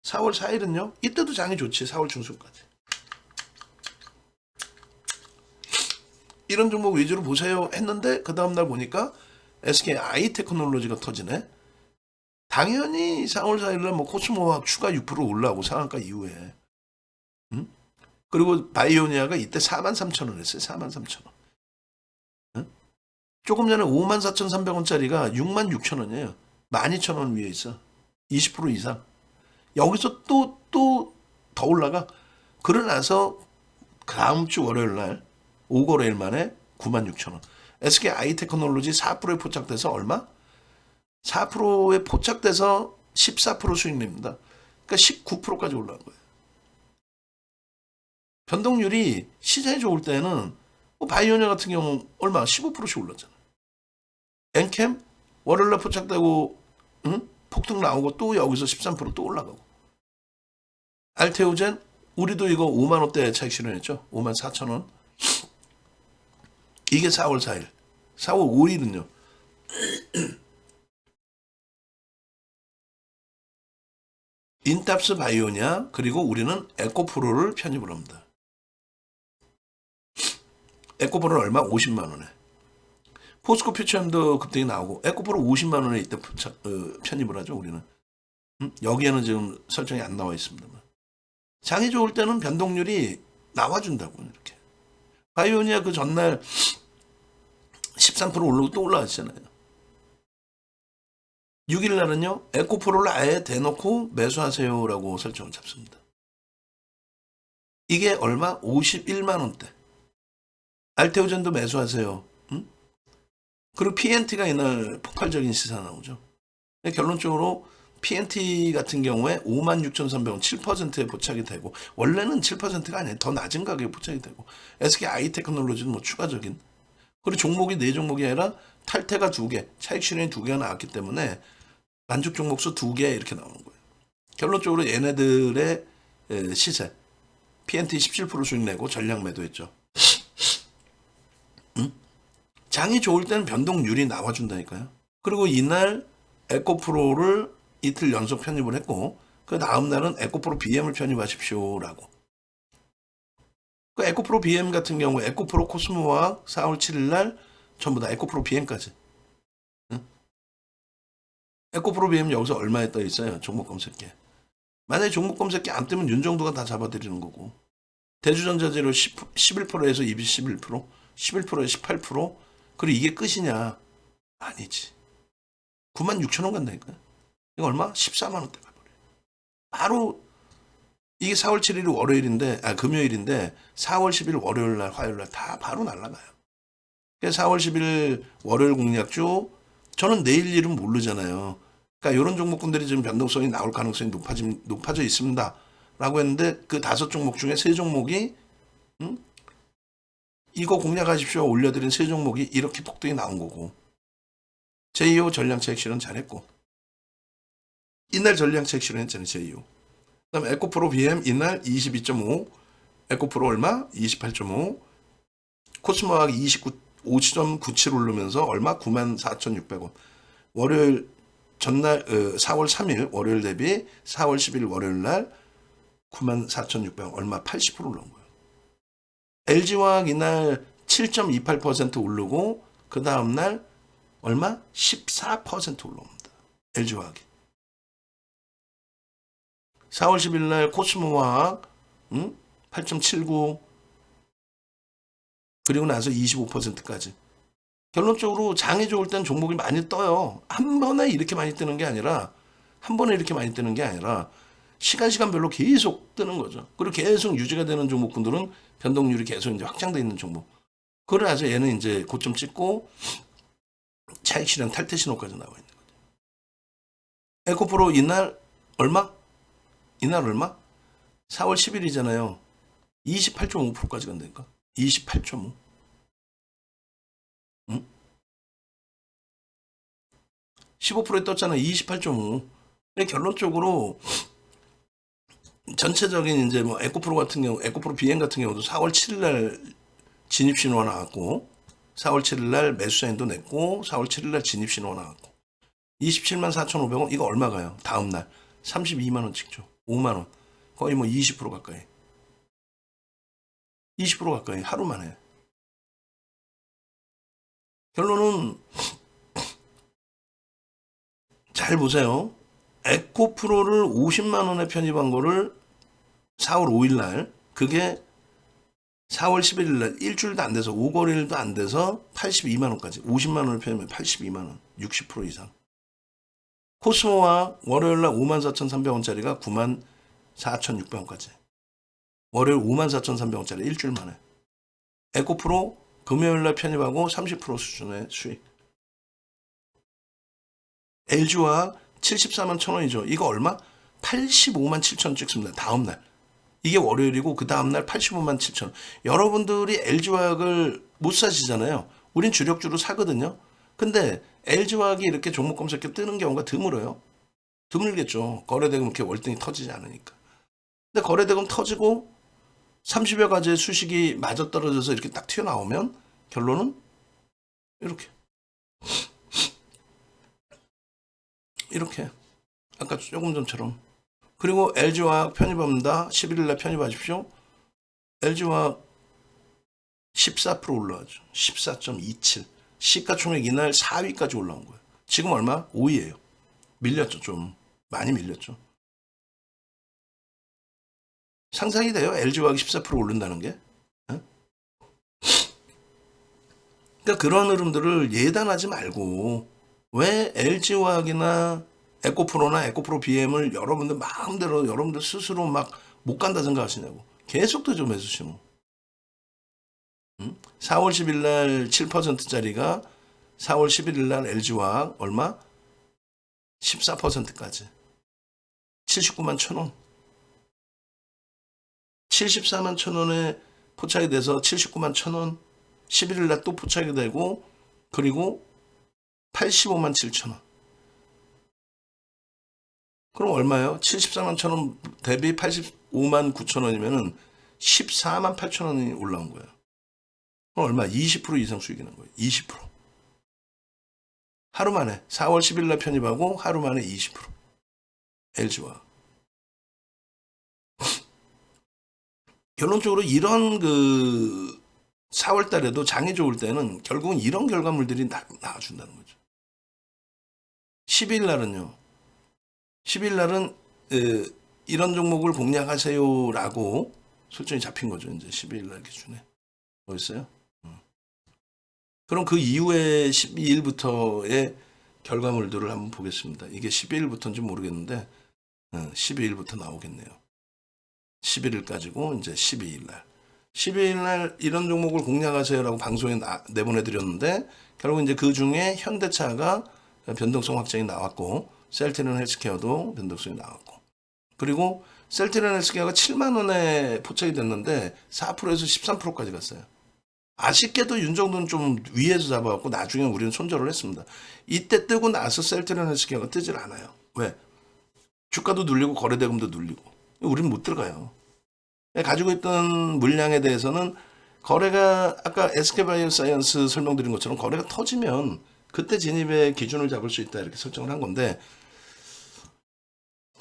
4월 4일은요. 이때도 장이 좋지. 4월 중순까지. 이런 종목 위주로 보세요 했는데 그 다음날 보니까 SK 아이테크놀로지가 터지네. 당연히 4월 4일날 뭐 코스모화학 추가 6% 올라오고 상한가 이후에. 응? 그리고 바이오니아가 이때 43,000원 했어요. 43,000원. 응? 조금 전에 54,300원짜리가 66,000원이에요. 12,000원 위에 있어. 20% 이상. 여기서 또 더 올라가. 그러나서 다음 주 월요일 날 5거래일 만에 96,000원. SK 아이테크놀로지 4%에 포착돼서 얼마? 4%에 포착돼서 14% 수익 냅니다. 그러니까 19%까지 올라간 거예요. 변동률이 시장이 좋을 때는 뭐 바이오니아 같은 경우 얼마? 15%씩 올랐잖아요. 엔캠 월요일날 포착되고 응? 폭등 나오고 또 여기서 13%또 올라가고. 알테오젠 우리도 이거 5만 원대 차익 실현했죠. 54,000원. 이게 4월 4일. 4월 5일은요. 인탑스 바이오니아 그리고 우리는 에코프로를 편입을 합니다. 에코프로는 얼마? 50만 원에. 포스코 퓨처엠도 급등이 나오고 에코프로 50만 원에 이때 편입을 하죠. 우리는. 여기에는 지금 설정이 안 나와 있습니다만. 장이 좋을 때는 변동률이 나와준다고 이렇게. 바이오니아 그 전날 13% 오르고 또 올라왔잖아요. 6일 날은요. 에코프로를 아예 대놓고 매수하세요라고 설정을 잡습니다. 이게 얼마? 51만 원대. 알테오젠도 매수하세요. 응? 그리고 PNT가 이날 폭발적인 시사 나오죠. 결론적으로 PNT 같은 경우에 56,300원 7%에 포착이 되고 원래는 7%가 아니에요. 더 낮은 가격에 포착이 되고 SK 아이테크놀로지는 뭐 추가적인 그리고 종목이 4종목이 아니라 탈퇴가 2개, 차익 실현이 2개가 나왔기 때문에 만족 종목수 2개 이렇게 나오는 거예요. 결론적으로 얘네들의 시세 PNT 17% 수익 내고 전량 매도했죠. 응? 장이 좋을 때는 변동률이 나와준다니까요. 그리고 이날 에코프로를 이틀 연속 편입을 했고 그 다음 날은 에코프로 BM을 편입하십시오라고. 그 에코프로 BM 같은 경우 에코프로 코스모화학 4월 7일 날 전부 다 에코프로 BM까지. 응? 에코프로 BM 여기서 얼마에 떠 있어요? 종목 검색기에. 만약에 종목 검색기 안 뜨면 윤정도가 다 잡아드리는 거고. 대주전자재료 11%에서 21%, 11%에서 18%. 그리고 이게 끝이냐? 아니지. 96,000원 간다니까요. 이거 얼마? 14만 원대 가버려요. 바로 이게 4월 7일이 월요일인데, 금요일인데 4월 10일 월요일 날, 화요일 날 다 바로 날아가요. 그래서 4월 10일 월요일 공략주 저는 내일 일은 모르잖아요. 그러니까 이런 종목군들이 지금 변동성이 나올 가능성이 높아져 있습니다. 라고 했는데 그 5종목 중에 3종목이 이거 공략하십시오 올려드린 3종목이 이렇게 폭등이 나온 거고 제2호 전량차익 실현 잘했고 이날 전량차익 실현했잖아요. 제2호. 그 다음에 에코프로 BM 이날 22.5 에코프로 얼마? 28.5 코스모학 5.97 오르면서 얼마? 94,600원. 월요일 전날 4월 3일 월요일 대비 4월 10일 월요일 날 94,600원 얼마 80% 올라온 거예요. LG화학 이날 7.28% 오르고 그 다음날 얼마? 14% 올라옵니다. LG화학이. 4월 10일 날 코스모화학 8.79 그리고 나서 25%까지. 결론적으로 장이 좋을 땐 종목이 많이 떠요. 한 번에 이렇게 많이 뜨는 게 아니라 시간별로 계속 뜨는 거죠. 그리고 계속 유지가 되는 종목군들은 변동률이 계속 이제 확장되어 있는 종목. 그래서 얘는 이제 고점 찍고 차익 실현 탈퇴 신호까지 나와 있는 거죠. 에코프로 이날 얼마? 4월 10일이잖아요. 28.5%까지 간다니까. 28.5. 15%에 떴잖아. 28.5. 결론적으로 전체적인 이제 뭐 에코프로 같은 경우, 에코프로 BM 같은 경우도 4월 7일 날 진입 신호가 나왔고, 4월 7일 날 매수 사인도 냈고, 4월 7일 날 진입 신호가 나왔고, 27만 4,500원 이거 얼마 가요? 다음 날 32만 원 찍죠. 5만 원. 거의 뭐 20% 가까이. 20% 가까이 하루 만에. 결론은 잘 보세요. 에코프로를 50만 원에 편입한 거를 4월 5일 날, 그게 4월 11일 날 일주일도 안 돼서 5거래일도 안 돼서 82만 원까지. 50만 원을 편입하면 82만 원. 60% 이상. 코스모와 월요일 날 54,300원짜리가 94,600원까지. 월요일 54,300원짜리 일주일 만에. 에코프로 금요일 날 편입하고 30% 수준의 수익. LG화학 74만 1,000원이죠. 이거 얼마? 85만 7천 찍습니다. 다음 날. 이게 월요일이고 그 다음 날 85만 7천. 여러분들이 LG화학을 못 사시잖아요. 우린 주력주로 사거든요. 근데 LG화학이 이렇게 종목 검색해 뜨는 경우가 드물어요. 드물겠죠. 거래대금 이렇게 월등히 터지지 않으니까. 근데 거래대금 터지고 30여 가지의 수식이 맞아떨어져서 이렇게 딱 튀어나오면 결론은 이렇게. 이렇게. 아까 조금 전처럼. 그리고 LG화학 편입합니다. 11일 날 편입하십시오. LG화학 14% 올라가죠. 14.27. 시가총액 이날 4위까지 올라온 거예요. 지금 얼마? 5위예요. 밀렸죠. 좀 많이 밀렸죠. 상상이 돼요? LG화학이 14% 오른다는 게? 네? 그러니까 그런 흐름들을 예단하지 말고 왜 LG화학이나 에코프로나 에코프로 BM을 여러분들 마음대로 여러분들 스스로 막 못 간다 생각하시냐고. 계속 더 좀 해주시고. 4월 10일 날 7%짜리가 4월 11일 날 LG화학 얼마? 14%까지. 79만 1,000원. 74만 1,000원에 포착이 돼서 79만 1,000원. 11일 날 또 포착이 되고 그리고 85만 7,000원. 그럼 얼마예요? 74만 1,000원 대비 85만 9,000원이면은 14만 8,000원이 올라온 거예요. 그럼 얼마? 20% 이상 수익이 난 거예요. 20%. 하루 만에 4월 10일 날 편입하고 하루 만에 20%. LG화. 결론적으로 이런 4월 달에도 장이 좋을 때는 결국은 이런 결과물들이 나와준다는 거죠. 12일 날은요. 10일 날은 이런 종목을 공략하세요라고 설정이 잡힌 거죠. 이제 12일 날 기준에. 뭐였어요? 그럼 그 이후에 12일부터의 결과물들을 한번 보겠습니다. 이게 12일부터인지 모르겠는데 12일부터 나오겠네요. 11일까지고 이제 12일 날. 12일 날 이런 종목을 공략하세요라고 방송에 내보내드렸는데 결국 이제 그 중에 현대차가 변동성 확정이 나왔고 셀트리온 헬스케어도 변동성이 나왔고 그리고 셀트리온 헬스케어가 7만 원에 포착이 됐는데 4%에서 13%까지 갔어요. 아쉽게도 윤정도는 좀 위에서 잡아갖고 나중에 우리는 손절을 했습니다. 이때 뜨고 나서 셀트리온 헬스케어가 뜨질 않아요. 왜? 주가도 눌리고 거래대금도 눌리고 우리는 못 들어가요. 가지고 있던 물량에 대해서는 거래가 아까 SK바이오사이언스 설명드린 것처럼 거래가 터지면 그때 진입의 기준을 잡을 수 있다 이렇게 설정을 한 건데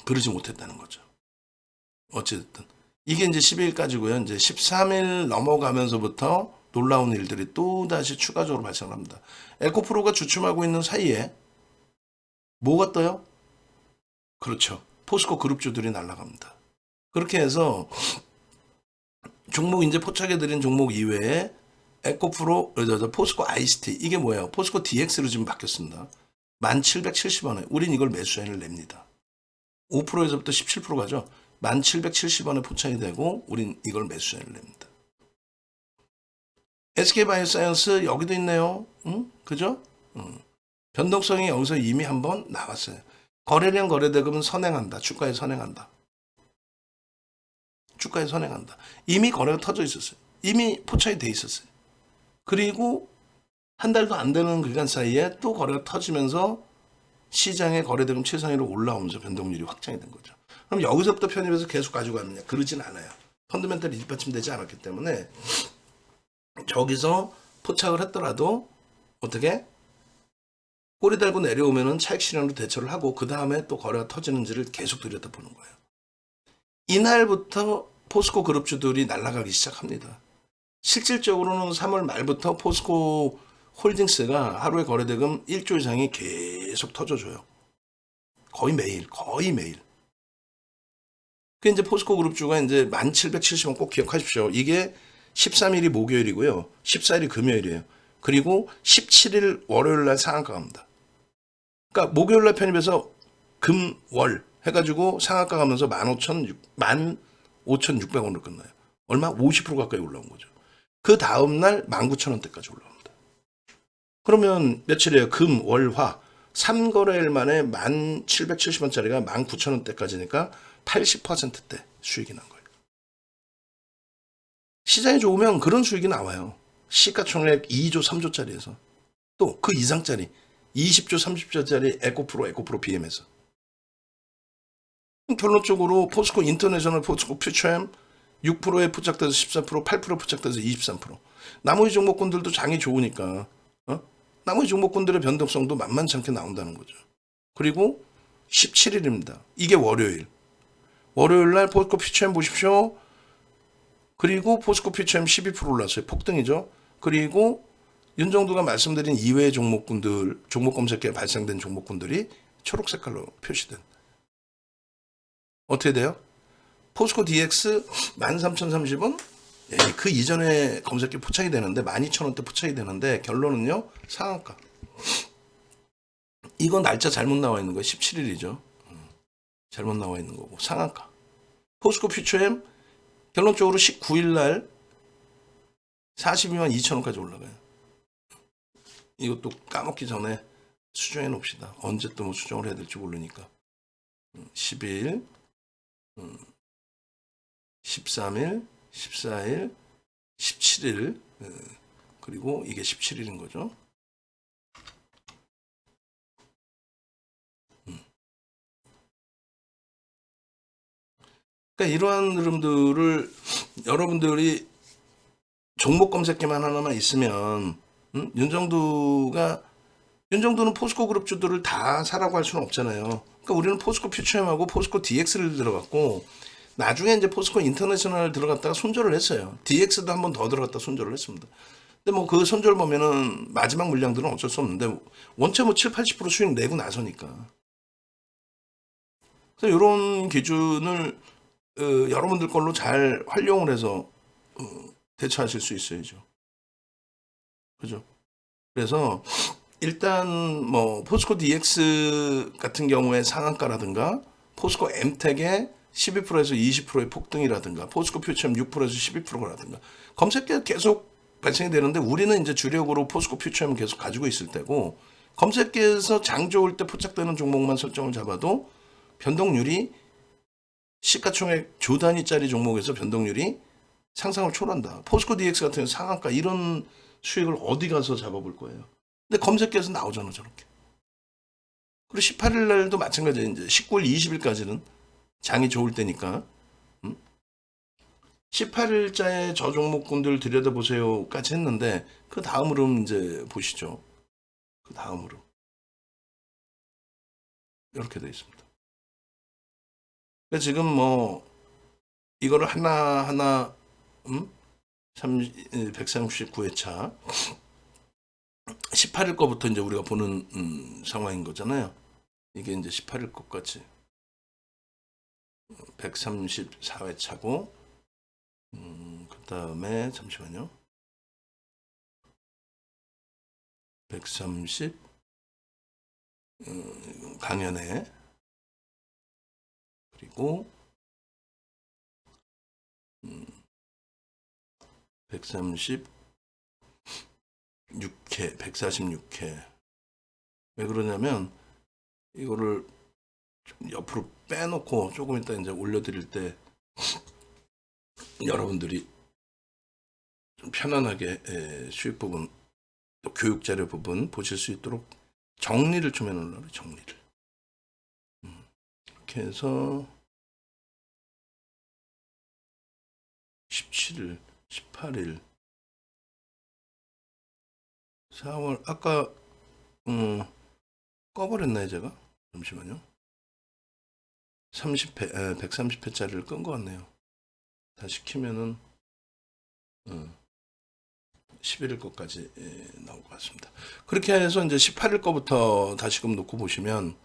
그러지 못했다는 거죠. 어찌됐든 이게 이제 12일까지고요. 이제 13일 넘어가면서부터 놀라운 일들이 또 다시 추가적으로 발생합니다. 에코프로가 주춤하고 있는 사이에 뭐가 떠요? 그렇죠. 포스코 그룹주들이 날아갑니다. 그렇게 해서 종목 이제 포착해드린 종목 이외에 에코프로, 포스코 아이스티 이게 뭐예요? 포스코 DX로 지금 바뀌었습니다. 1,770원에 우린 이걸 매수인을 냅니다. 5%에서부터 17% 가죠. 1,770원에 포착이 되고 우린 이걸 매수인을 냅니다. SK바이오사이언스 여기도 있네요. 응? 그죠? 변동성이 여기서 이미 한번 나왔어요. 거래량 거래대금은 선행한다. 주가에 선행한다. 주가에 선행한다. 이미 거래가 터져 있었어요. 이미 포착이 돼 있었어요. 그리고 한 달도 안 되는 기간 사이에 또 거래가 터지면서 시장의 거래대금 최상위로 올라오면서 변동률이 확장이 된 거죠. 그럼 여기서부터 편입해서 계속 가지고 가느냐? 그러진 않아요. 펀더멘털이 뒷받침되지 않았기 때문에 저기서 포착을 했더라도 어떻게 꼬리 달고 내려오면은 차익 실현으로 대처를 하고 그 다음에 또 거래가 터지는지를 계속 들여다보는 거예요. 이날부터 포스코 그룹주들이 날아가기 시작합니다. 실질적으로는 3월 말부터 포스코 홀딩스가 하루에 거래대금 1조 이상이 계속 터져줘요. 거의 매일. 그 이제 포스코 그룹주가 이제 1770원 꼭 기억하십시오. 이게 13일이 목요일이고요. 14일이 금요일이에요. 그리고 17일 월요일 날 상한가 갑니다. 그러니까 목요일 날 편입해서 금, 월 해가지고 상한가 가면서 15,600원으로 끝나요. 얼마? 50% 가까이 올라온 거죠. 그 다음날 19,000원대까지 올라옵니다. 그러면 며칠이에요? 금, 월, 화. 3거래일 만에 1,770원짜리가 19,000원대까지니까 80%대 수익이 난 거예요. 시장이 좋으면 그런 수익이 나와요. 시가총액 2조, 3조짜리에서. 또 그 이상짜리 20조, 30조짜리 에코프로 BM에서. 결론적으로 포스코 인터내셔널, 포스코 퓨처엠 6%에 포착돼서 14%, 8% 포착돼서 23%. 나머지 종목군들도 장이 좋으니까 나머지 종목군들의 변동성도 만만치 않게 나온다는 거죠. 그리고 17일입니다. 이게 월요일. 월요일 날 포스코 퓨처엠 보십시오. 그리고 포스코 퓨처엠 12% 올랐어요. 폭등이죠. 그리고 윤정두가 말씀드린 이외의 종목군들, 종목 검색기에 발생된 종목군들이 초록 색깔로 표시된. 어떻게 돼요? 포스코 DX 13,030원? 예, 그 이전에 검색기 포착이 되는데 12,000원대 포착이 되는데 결론은요. 상한가. 이거 날짜 잘못 나와 있는 거예요. 17일이죠. 잘못 나와 있는 거고. 상한가. 포스코 퓨처엠 결론적으로 19일 날 42만 2천원까지 올라가요. 이것도 까먹기 전에 수정해 놓읍시다. 언제 또 뭐 수정을 해야 될지 모르니까. 10일, 13일, 14일, 17일, 그리고 이게 17일인 거죠. 그러니까 이러한 흐름들을 여러분들이 종목 검색기만 하나만 있으면 윤정두는 포스코 그룹주들을 다 사라고 할 수는 없잖아요. 그러니까 우리는 포스코 퓨처엠하고 포스코 DX를 들어갔고 나중에 이제 포스코 인터내셔널 들어갔다가 손절을 했어요. DX도 한 번 더 들어갔다 손절을 했습니다. 근데 뭐 그 손절 보면은 마지막 물량들은 어쩔 수 없는데 원체 뭐 7, 80% 수익 내고 나서니까. 그래서 이런 기준을 여러분들 걸로 잘 활용을 해서 대처하실 수 있어야죠. 그죠? 그래서 일단 뭐 포스코 DX 같은 경우에 상한가라든가 포스코 엠텍의 12%에서 20%의 폭등이라든가 포스코 퓨처엠 6%에서 12%라든가 검색기가 계속 발생이 되는데 우리는 이제 주력으로 포스코 퓨처엠을 계속 가지고 있을 때고 검색기에서 장 좋을 때 포착되는 종목만 설정을 잡아도 변동률이 시가총액 조 단위짜리 종목에서 변동률이 상상을 초월한다. 포스코 DX 같은 경우 상한가 이런 수익을 어디 가서 잡아볼 거예요. 근데 검색기에서 나오잖아 저렇게. 그리고 18일 날도 마찬가지예요. 이제 19일, 20일까지는 장이 좋을 때니까 18일자의 저 종목군들 들여다보세요까지 했는데 그 다음으로 이제 보시죠. 그 다음으로 이렇게 되어 있습니다. 지금 뭐 이거를 하나하나 139회차 18일 거부터 이제 우리가 보는 상황인 거잖아요. 이게 이제 18일 것까지 134회차고 그 다음에 잠시만요. 130 강연회 그리고 136회 146회 왜 그러냐면 이거를 좀 옆으로 빼놓고 조금 이따 이제 올려드릴 때 여러분들이 좀 편안하게 수익 부분 또 교육 자료 부분 보실 수 있도록 정리를 좀 해놓으려고 정리를 이렇게 해서 17일, 18일, 4월 아까 꺼버렸나요 제가? 잠시만요. 30회, 130회짜리를 끈 것 같네요. 다시 키면은 11일 거까지 나올 것 같습니다. 그렇게 해서 이제 18일 거부터 다시금 놓고 보시면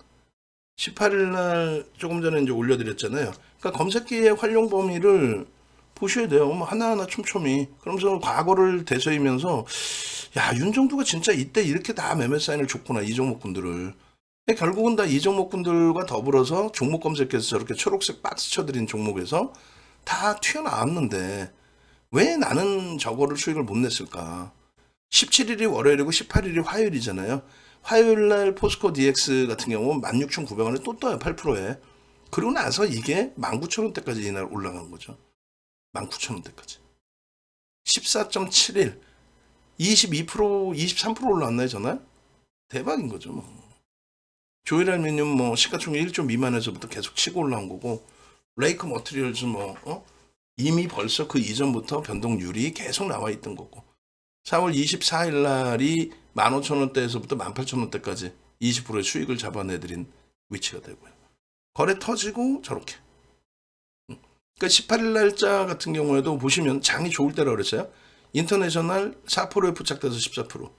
18일 날 조금 전에 이제 올려드렸잖아요. 그러니까 검색기의 활용 범위를 보셔야 돼요. 뭐 하나하나 촘촘히. 그러면서 과거를 되새이면서 야, 윤정두가 진짜 이때 이렇게 다 매매 사인을 줬구나, 이 종목군들을. 결국은 다 이 종목군들과 더불어서 종목 검색해서 저렇게 초록색 박스 쳐드린 종목에서 다 튀어나왔는데 왜 나는 저거를 수익을 못 냈을까? 17일이 월요일이고 18일이 화요일이잖아요. 화요일 날 포스코 DX 같은 경우는 16,900원에 또 떠요. 8%에. 그러고 나서 이게 19,000원대까지 이날 올라간 거죠. 19,000원대까지. 14.71. 22%, 23% 올라왔나요, 전날? 대박인 거죠, 뭐. 조일 알미늄 뭐 시가총액 1조 미만에서부터 계속 치고 올라온 거고, 레이크 머티리얼즈 이미 벌써 그 이전부터 변동률이 계속 나와 있던 거고, 4월 24일 날이 15,000원대에서부터 18,000원대까지 20%의 수익을 잡아내드린 위치가 되고요. 거래 터지고 저렇게. 그러니까 18일 날짜 같은 경우에도 보시면 장이 좋을 때라 그랬어요. 인터내셔널 4%에 부착돼서 14%.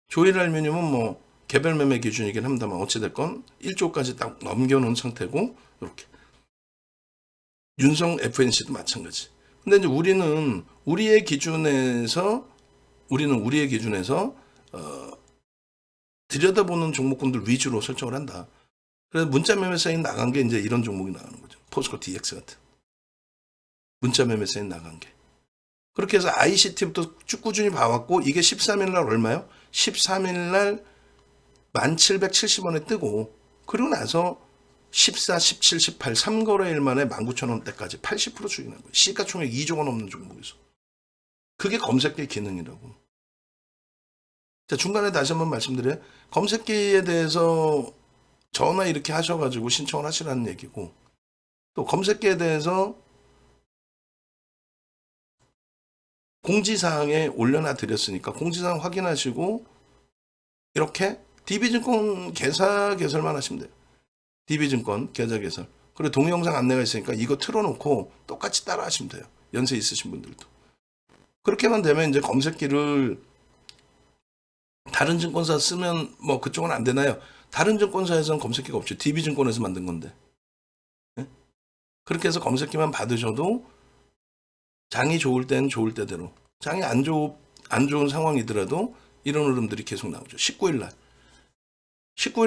조일 알미늄은 개별 매매 기준이긴 합니다만 어찌됐건 1조까지 딱 넘겨놓은 상태고, 이렇게. 윤성 FNC도 마찬가지. 근데 이제 우리는 우리의 기준에서 들여다보는 종목군들 위주로 설정을 한다. 그래서 문자 매매 사인 나간 게 이제 이런 종목이 나가는 거죠. 포스코 DX 같은. 문자 매매 사인 나간 게. 그렇게 해서 ICT부터 쭉 꾸준히 봐왔고, 이게 13일 날 얼마요? 13일 날 1,770원에 뜨고, 그리고 나서 14, 17, 18, 3거래일 만에 19,000원대까지 80% 수익 난 거예요. 시가총액 2조가 넘는 종목에서. 그게 검색기 기능이라고. 자, 중간에 다시 한번 말씀드려요. 검색기에 대해서 전화 이렇게 하셔가지고 신청을 하시라는 얘기고, 또 검색기에 대해서 공지사항에 올려놔 드렸으니까 공지사항 확인하시고 이렇게 DB증권 계좌 개설만 하시면 돼요. DB증권 계좌 개설. 그리고 동영상 안내가 있으니까 이거 틀어놓고 똑같이 따라 하시면 돼요. 연세 있으신 분들도. 그렇게만 되면 이제 검색기를 다른 증권사 쓰면 그쪽은 안 되나요? 다른 증권사에서는 검색기가 없죠. DB증권에서 만든 건데. 네? 그렇게 해서 검색기만 받으셔도 장이 좋을 때는 좋을 때대로, 장이 안 좋은 상황이더라도 이런 흐름들이 계속 나오죠. 19일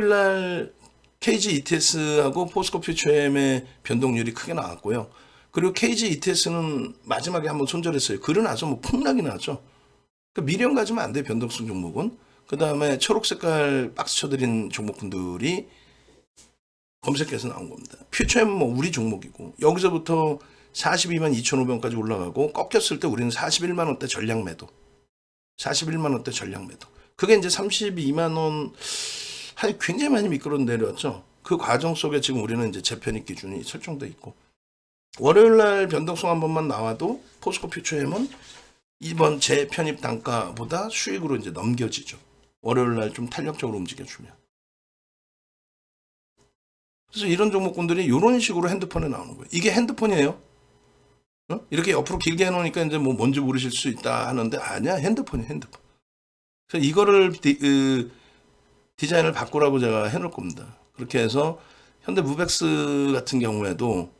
날 KG ETS하고 포스코 퓨처엠의 변동률이 크게 나왔고요. 그리고 KG ETS는 마지막에 한번 손절했어요. 그러고 나서 폭락이 나왔죠. 그러니까 미련 가지면 안 돼요. 변동성 종목은. 그 다음에 초록 색깔 박스 쳐드린 종목분들이 검색해서 나온 겁니다. 퓨처엠은 우리 종목이고, 여기서부터 42만 2,500원까지 올라가고, 꺾였을 때 우리는 41만 원대 전량 매도. 41만 원대 전량 매도. 그게 이제 32만 원, 굉장히 많이 미끄러 내려왔죠. 그 과정 속에 지금 우리는 이제 재편입 기준이 설정돼 있고, 월요일 날 변동성 한 번만 나와도 포스코 퓨처엠은 이번 재편입 단가보다 수익으로 이제 넘겨지죠. 월요일 날 좀 탄력적으로 움직여주면. 그래서 이런 종목군들이 이런 식으로 핸드폰에 나오는 거예요. 이게 핸드폰이에요. 이렇게 옆으로 길게 해놓으니까 이제 뭔지 모르실 수 있다 하는데, 아니야, 핸드폰이에요, 핸드폰. 그래서 이거를 디자인을 바꾸라고 제가 해놓을 겁니다. 그렇게 해서 현대 무벡스 같은 경우에도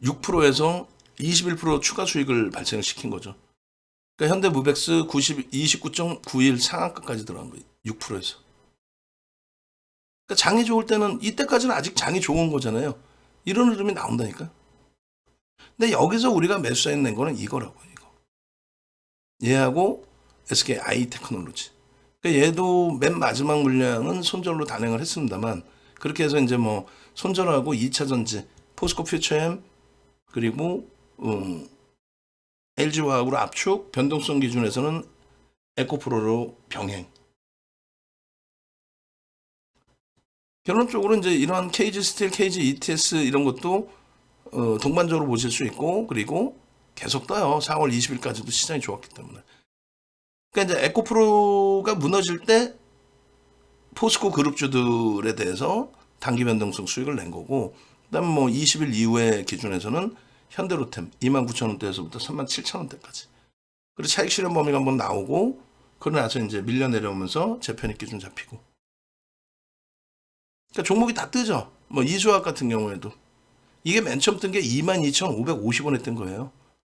6%에서 21% 추가 수익을 발생을 시킨 거죠. 그러니까 현대 무벡스 29.91 상한가까지 들어간 거예요. 6%에서. 그러니까 장이 좋을 때는, 이때까지는 아직 장이 좋은 거잖아요. 이런 흐름이 나온다니까. 근데 여기서 우리가 매수사인 낸 거는 이거라고요. 이거. 얘하고 SK 아이테크놀로지. 그러니까 얘도 맨 마지막 물량은 손절로 단행을 했습니다만, 그렇게 해서 이제 손절하고 2차 전지, 포스코 퓨처엠, 그리고 LG화학으로 압축, 변동성 기준에서는 에코프로로 병행. 결론적으로 이제 이러한 KG 스틸, KG ETS 이런 것도 동반적으로 보실 수 있고, 그리고 계속 떠요. 4월 20일까지도 시장이 좋았기 때문에. 그러니까 이제 에코프로가 무너질 때 포스코 그룹주들에 대해서 단기 변동성 수익을 낸 거고, 그다음에 뭐 20일 이후의 기준에서는 현대로템 29,000원대에서부터 37,000원대까지. 그리고 차익 실현 범위가 한번 나오고, 그러고 나서 이제 밀려 내려오면서 재편입 기준 잡히고. 그러니까 종목이 다 뜨죠. 뭐 이수학 같은 경우에도 이게 맨 처음 뜬 게 22,550원에 뜬 거예요.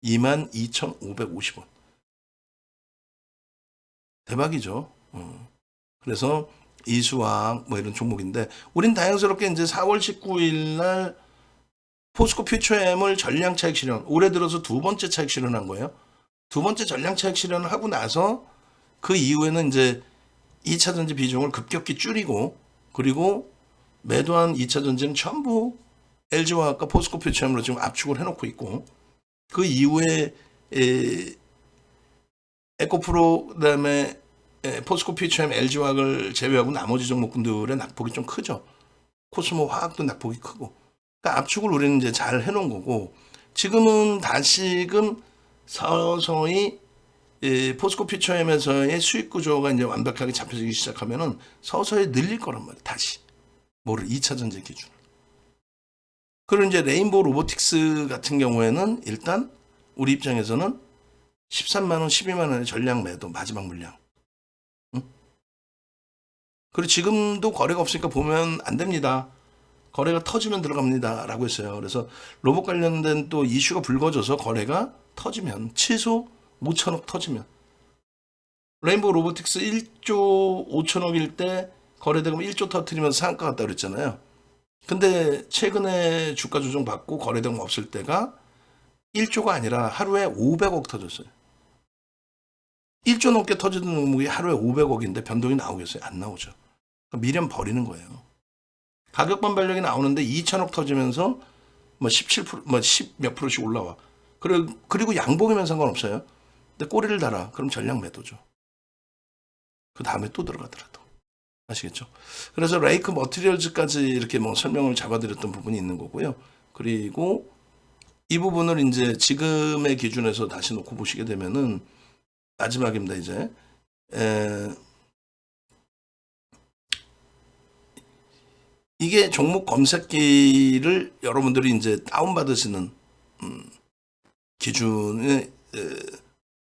22,550원. 대박이죠. 그래서 이수학 뭐 이런 종목인데, 우린 다행스럽게 이제 4월 19일 날 포스코 퓨처엠을 전량 차익 실현, 올해 들어서 두 번째 차익 실현한 거예요. 두 번째 전량 차익 실현을 하고 나서 그 이후에는 이제 2차 전지 비중을 급격히 줄이고, 그리고 매도한 2차 전지는 전부 LG화학과 포스코 퓨처엠으로 지금 압축을 해놓고 있고, 그 이후에 에코프로 그다음에 포스코 퓨처엠, LG화학을 제외하고 나머지 종목군들의 낙폭이 좀 크죠. 코스모 화학도 낙폭이 크고. 그러니까 압축을 우리는 이제 잘 해놓은 거고, 지금은 다시금 서서히 포스코 퓨처엠에서의 수익 구조가 이제 완벽하게 잡혀지기 시작하면은 서서히 늘릴 거란 말이에요. 다시. 뭐를 2차 전지 기준. 그리고 이제 레인보우 로보틱스 같은 경우에는 일단 우리 입장에서는 13만 원, 12만 원의 전량 매도 마지막 물량. 응? 그리고 지금도 거래가 없으니까 보면 안 됩니다. 거래가 터지면 들어갑니다. 라고 했어요. 그래서 로봇 관련된 또 이슈가 불거져서 거래가 터지면, 최소 5천억 터지면. 레인보우 로보틱스 1조 5천억일 때 거래대금 1조 터트리면서 상한가 갔다 그랬잖아요. 근데 최근에 주가 조정 받고 거래대금 없을 때가 1조가 아니라 하루에 500억 터졌어요. 1조 넘게 터지는 종목이 하루에 500억인데 변동이 나오겠어요? 안 나오죠. 미련 버리는 거예요. 가격 반발력이 나오는데 2천억 터지면서 뭐 17%, 뭐 10 몇 프로씩 올라와. 그리고 양봉이면 상관없어요. 근데 꼬리를 달아. 그럼 전량 매도죠. 그 다음에 또 들어가더라도. 아시겠죠? 그래서 레이크 머티리얼즈까지 이렇게 뭐 설명을 잡아드렸던 부분이 있는 거고요. 그리고 이 부분을 이제 지금의 기준에서 다시 놓고 보시게 되면은 마지막입니다, 이제. 이게 종목 검색기를 여러분들이 이제 다운받으시는 기준을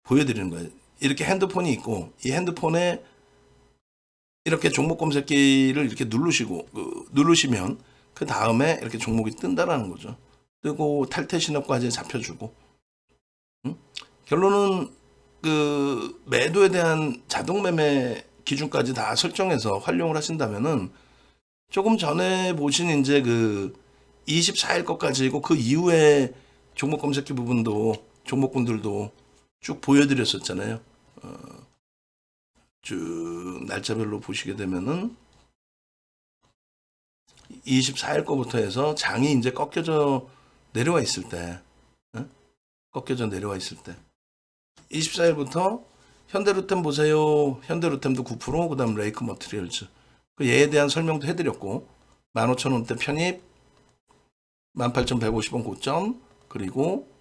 보여드리는 거예요. 이렇게 핸드폰이 있고, 이 핸드폰에 이렇게 종목 검색기를 이렇게 누르시면 그 다음에 이렇게 종목이 뜬다라는 거죠. 뜨고 탈퇴 신호까지 잡혀주고. 결론은 그 매도에 대한 자동 매매 기준까지 다 설정해서 활용을 하신다면은, 조금 전에 보신 이제 그 24일 것까지고 그 이후에 종목 검색기 부분도 종목군들도 쭉 보여드렸었잖아요. 쭉 날짜별로 보시게 되면은 24일 거부터 해서 장이 이제 꺾여져 내려와 있을 때, 꺾여져 내려와 있을 때 24일부터 현대로템 보세요. 현대로템도 9%, 그 다음 레이크 머티리얼즈. 그 얘에 대한 설명도 해드렸고, 15,000원대 편입, 18,150원 고점, 그리고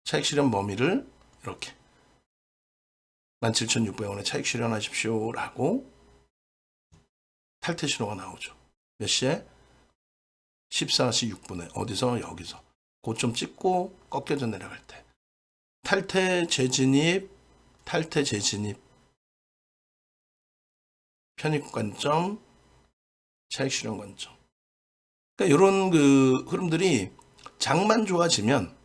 차익 실현 범위를 이렇게 17,600원에 차익 실현하십시오 라고 탈퇴 신호가 나오죠. 몇 시에? 14시 6분에. 어디서? 여기서. 고점 찍고 꺾여져 내려갈 때. 탈퇴 재진입, 탈퇴 재진입, 편입 관점, 차익 실현 관점. 그러니까 이런 그 흐름들이 장만 좋아지면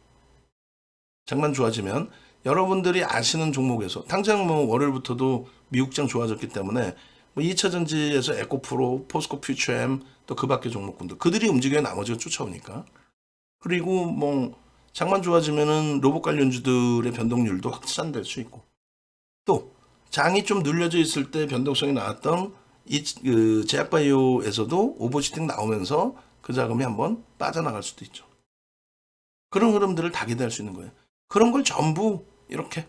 여러분들이 아시는 종목에서 당장 뭐 월요일부터도 미국장 좋아졌기 때문에 뭐 2차 전지에서 에코프로, 포스코 퓨처엠 또 그 밖의 종목군들 그들이 움직여 나머지가 쫓아오니까. 그리고 뭐 장만 좋아지면은 로봇 관련주들의 변동률도 확산될 수 있고, 또 장이 좀 눌려져 있을 때 변동성이 나왔던 그 제약바이오에서도 오버슈팅 나오면서 그 자금이 한번 빠져나갈 수도 있죠. 그런 흐름들을 다 기대할 수 있는 거예요. 그런 걸 전부 이렇게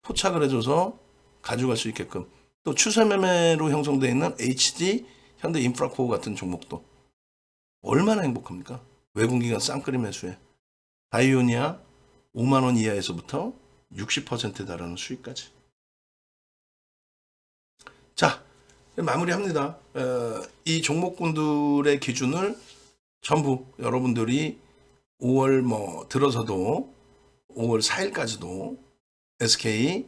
포착을 해줘서 가져갈 수 있게끔, 또 추세 매매로 형성되어 있는 HD 현대인프라코어 같은 종목도 얼마나 행복합니까? 외국인기관 쌍끌이 매수에 바이오니아 5만 원 이하에서부터 60%에 달하는 수익까지. 자, 마무리합니다. 이 종목군들의 기준을 전부 여러분들이 5월 뭐 들어서도 5월 4일까지도 SK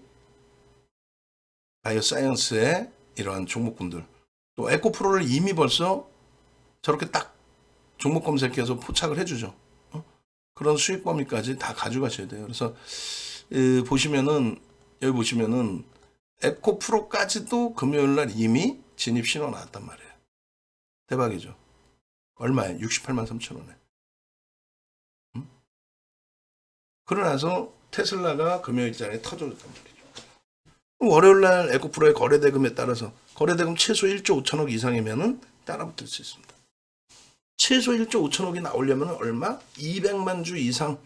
바이오사이언스의 이러한 종목군들, 또 에코프로를 이미 벌써 저렇게 딱 종목 검색해서 포착을 해주죠. 그런 수익 범위까지 다 가져가셔야 돼요. 그래서 보시면은 여기 보시면은 에코프로까지도 금요일날 이미 진입 신호 나왔단 말이에요. 대박이죠. 얼마에? 68만 3천 원에. 그러나서 테슬라가 금요일장에 터져줬단 말이죠. 월요일날 에코프로의 거래대금에 따라서 거래대금 최소 1조 5천억 이상이면은 따라붙을 수 있습니다. 최소 1조 5천억이 나오려면 얼마? 200만 주 이상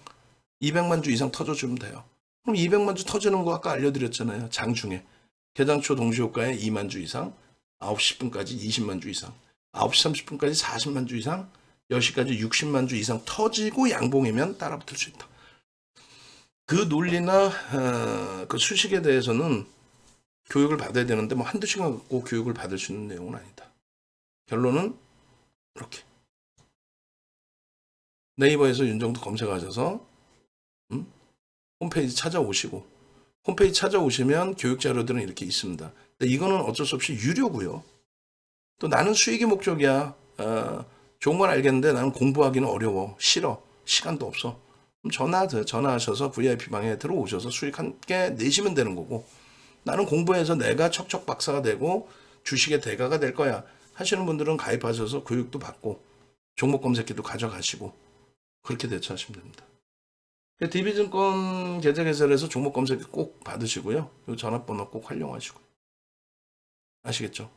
터져주면 돼요. 그럼 200만 주 터지는 거 아까 알려드렸잖아요. 장중에. 개장초 동시효과에 2만 주 이상, 9시 10분까지 20만 주 이상, 9시 30분까지 40만 주 이상, 10시까지 60만 주 이상 터지고 양봉이면 따라붙을 수 있다. 그 논리나 그 수식에 대해서는 교육을 받아야 되는데 뭐 한두 시간 갖고 교육을 받을 수 있는 내용은 아니다. 결론은 이렇게. 네이버에서 윤정도 검색하셔서 홈페이지 찾아오시고 홈페이지 찾아오시면 교육 자료들은 이렇게 있습니다. 근데 이거는 어쩔 수 없이 유료고요. 또 나는 수익이 목적이야. 좋은 건 알겠는데 나는 공부하기는 어려워. 싫어. 시간도 없어. 그럼 전화하셔서 VIP방에 들어오셔서 수익 함께 내시면 되는 거고, 나는 공부해서 내가 척척 박사가 되고 주식의 대가가 될 거야 하시는 분들은 가입하셔서 교육도 받고 종목 검색기도 가져가시고 그렇게 대처하시면 됩니다. DB증권 계좌 개설해서 종목 검색기 꼭 받으시고요. 이 전화번호 꼭 활용하시고. 아시겠죠?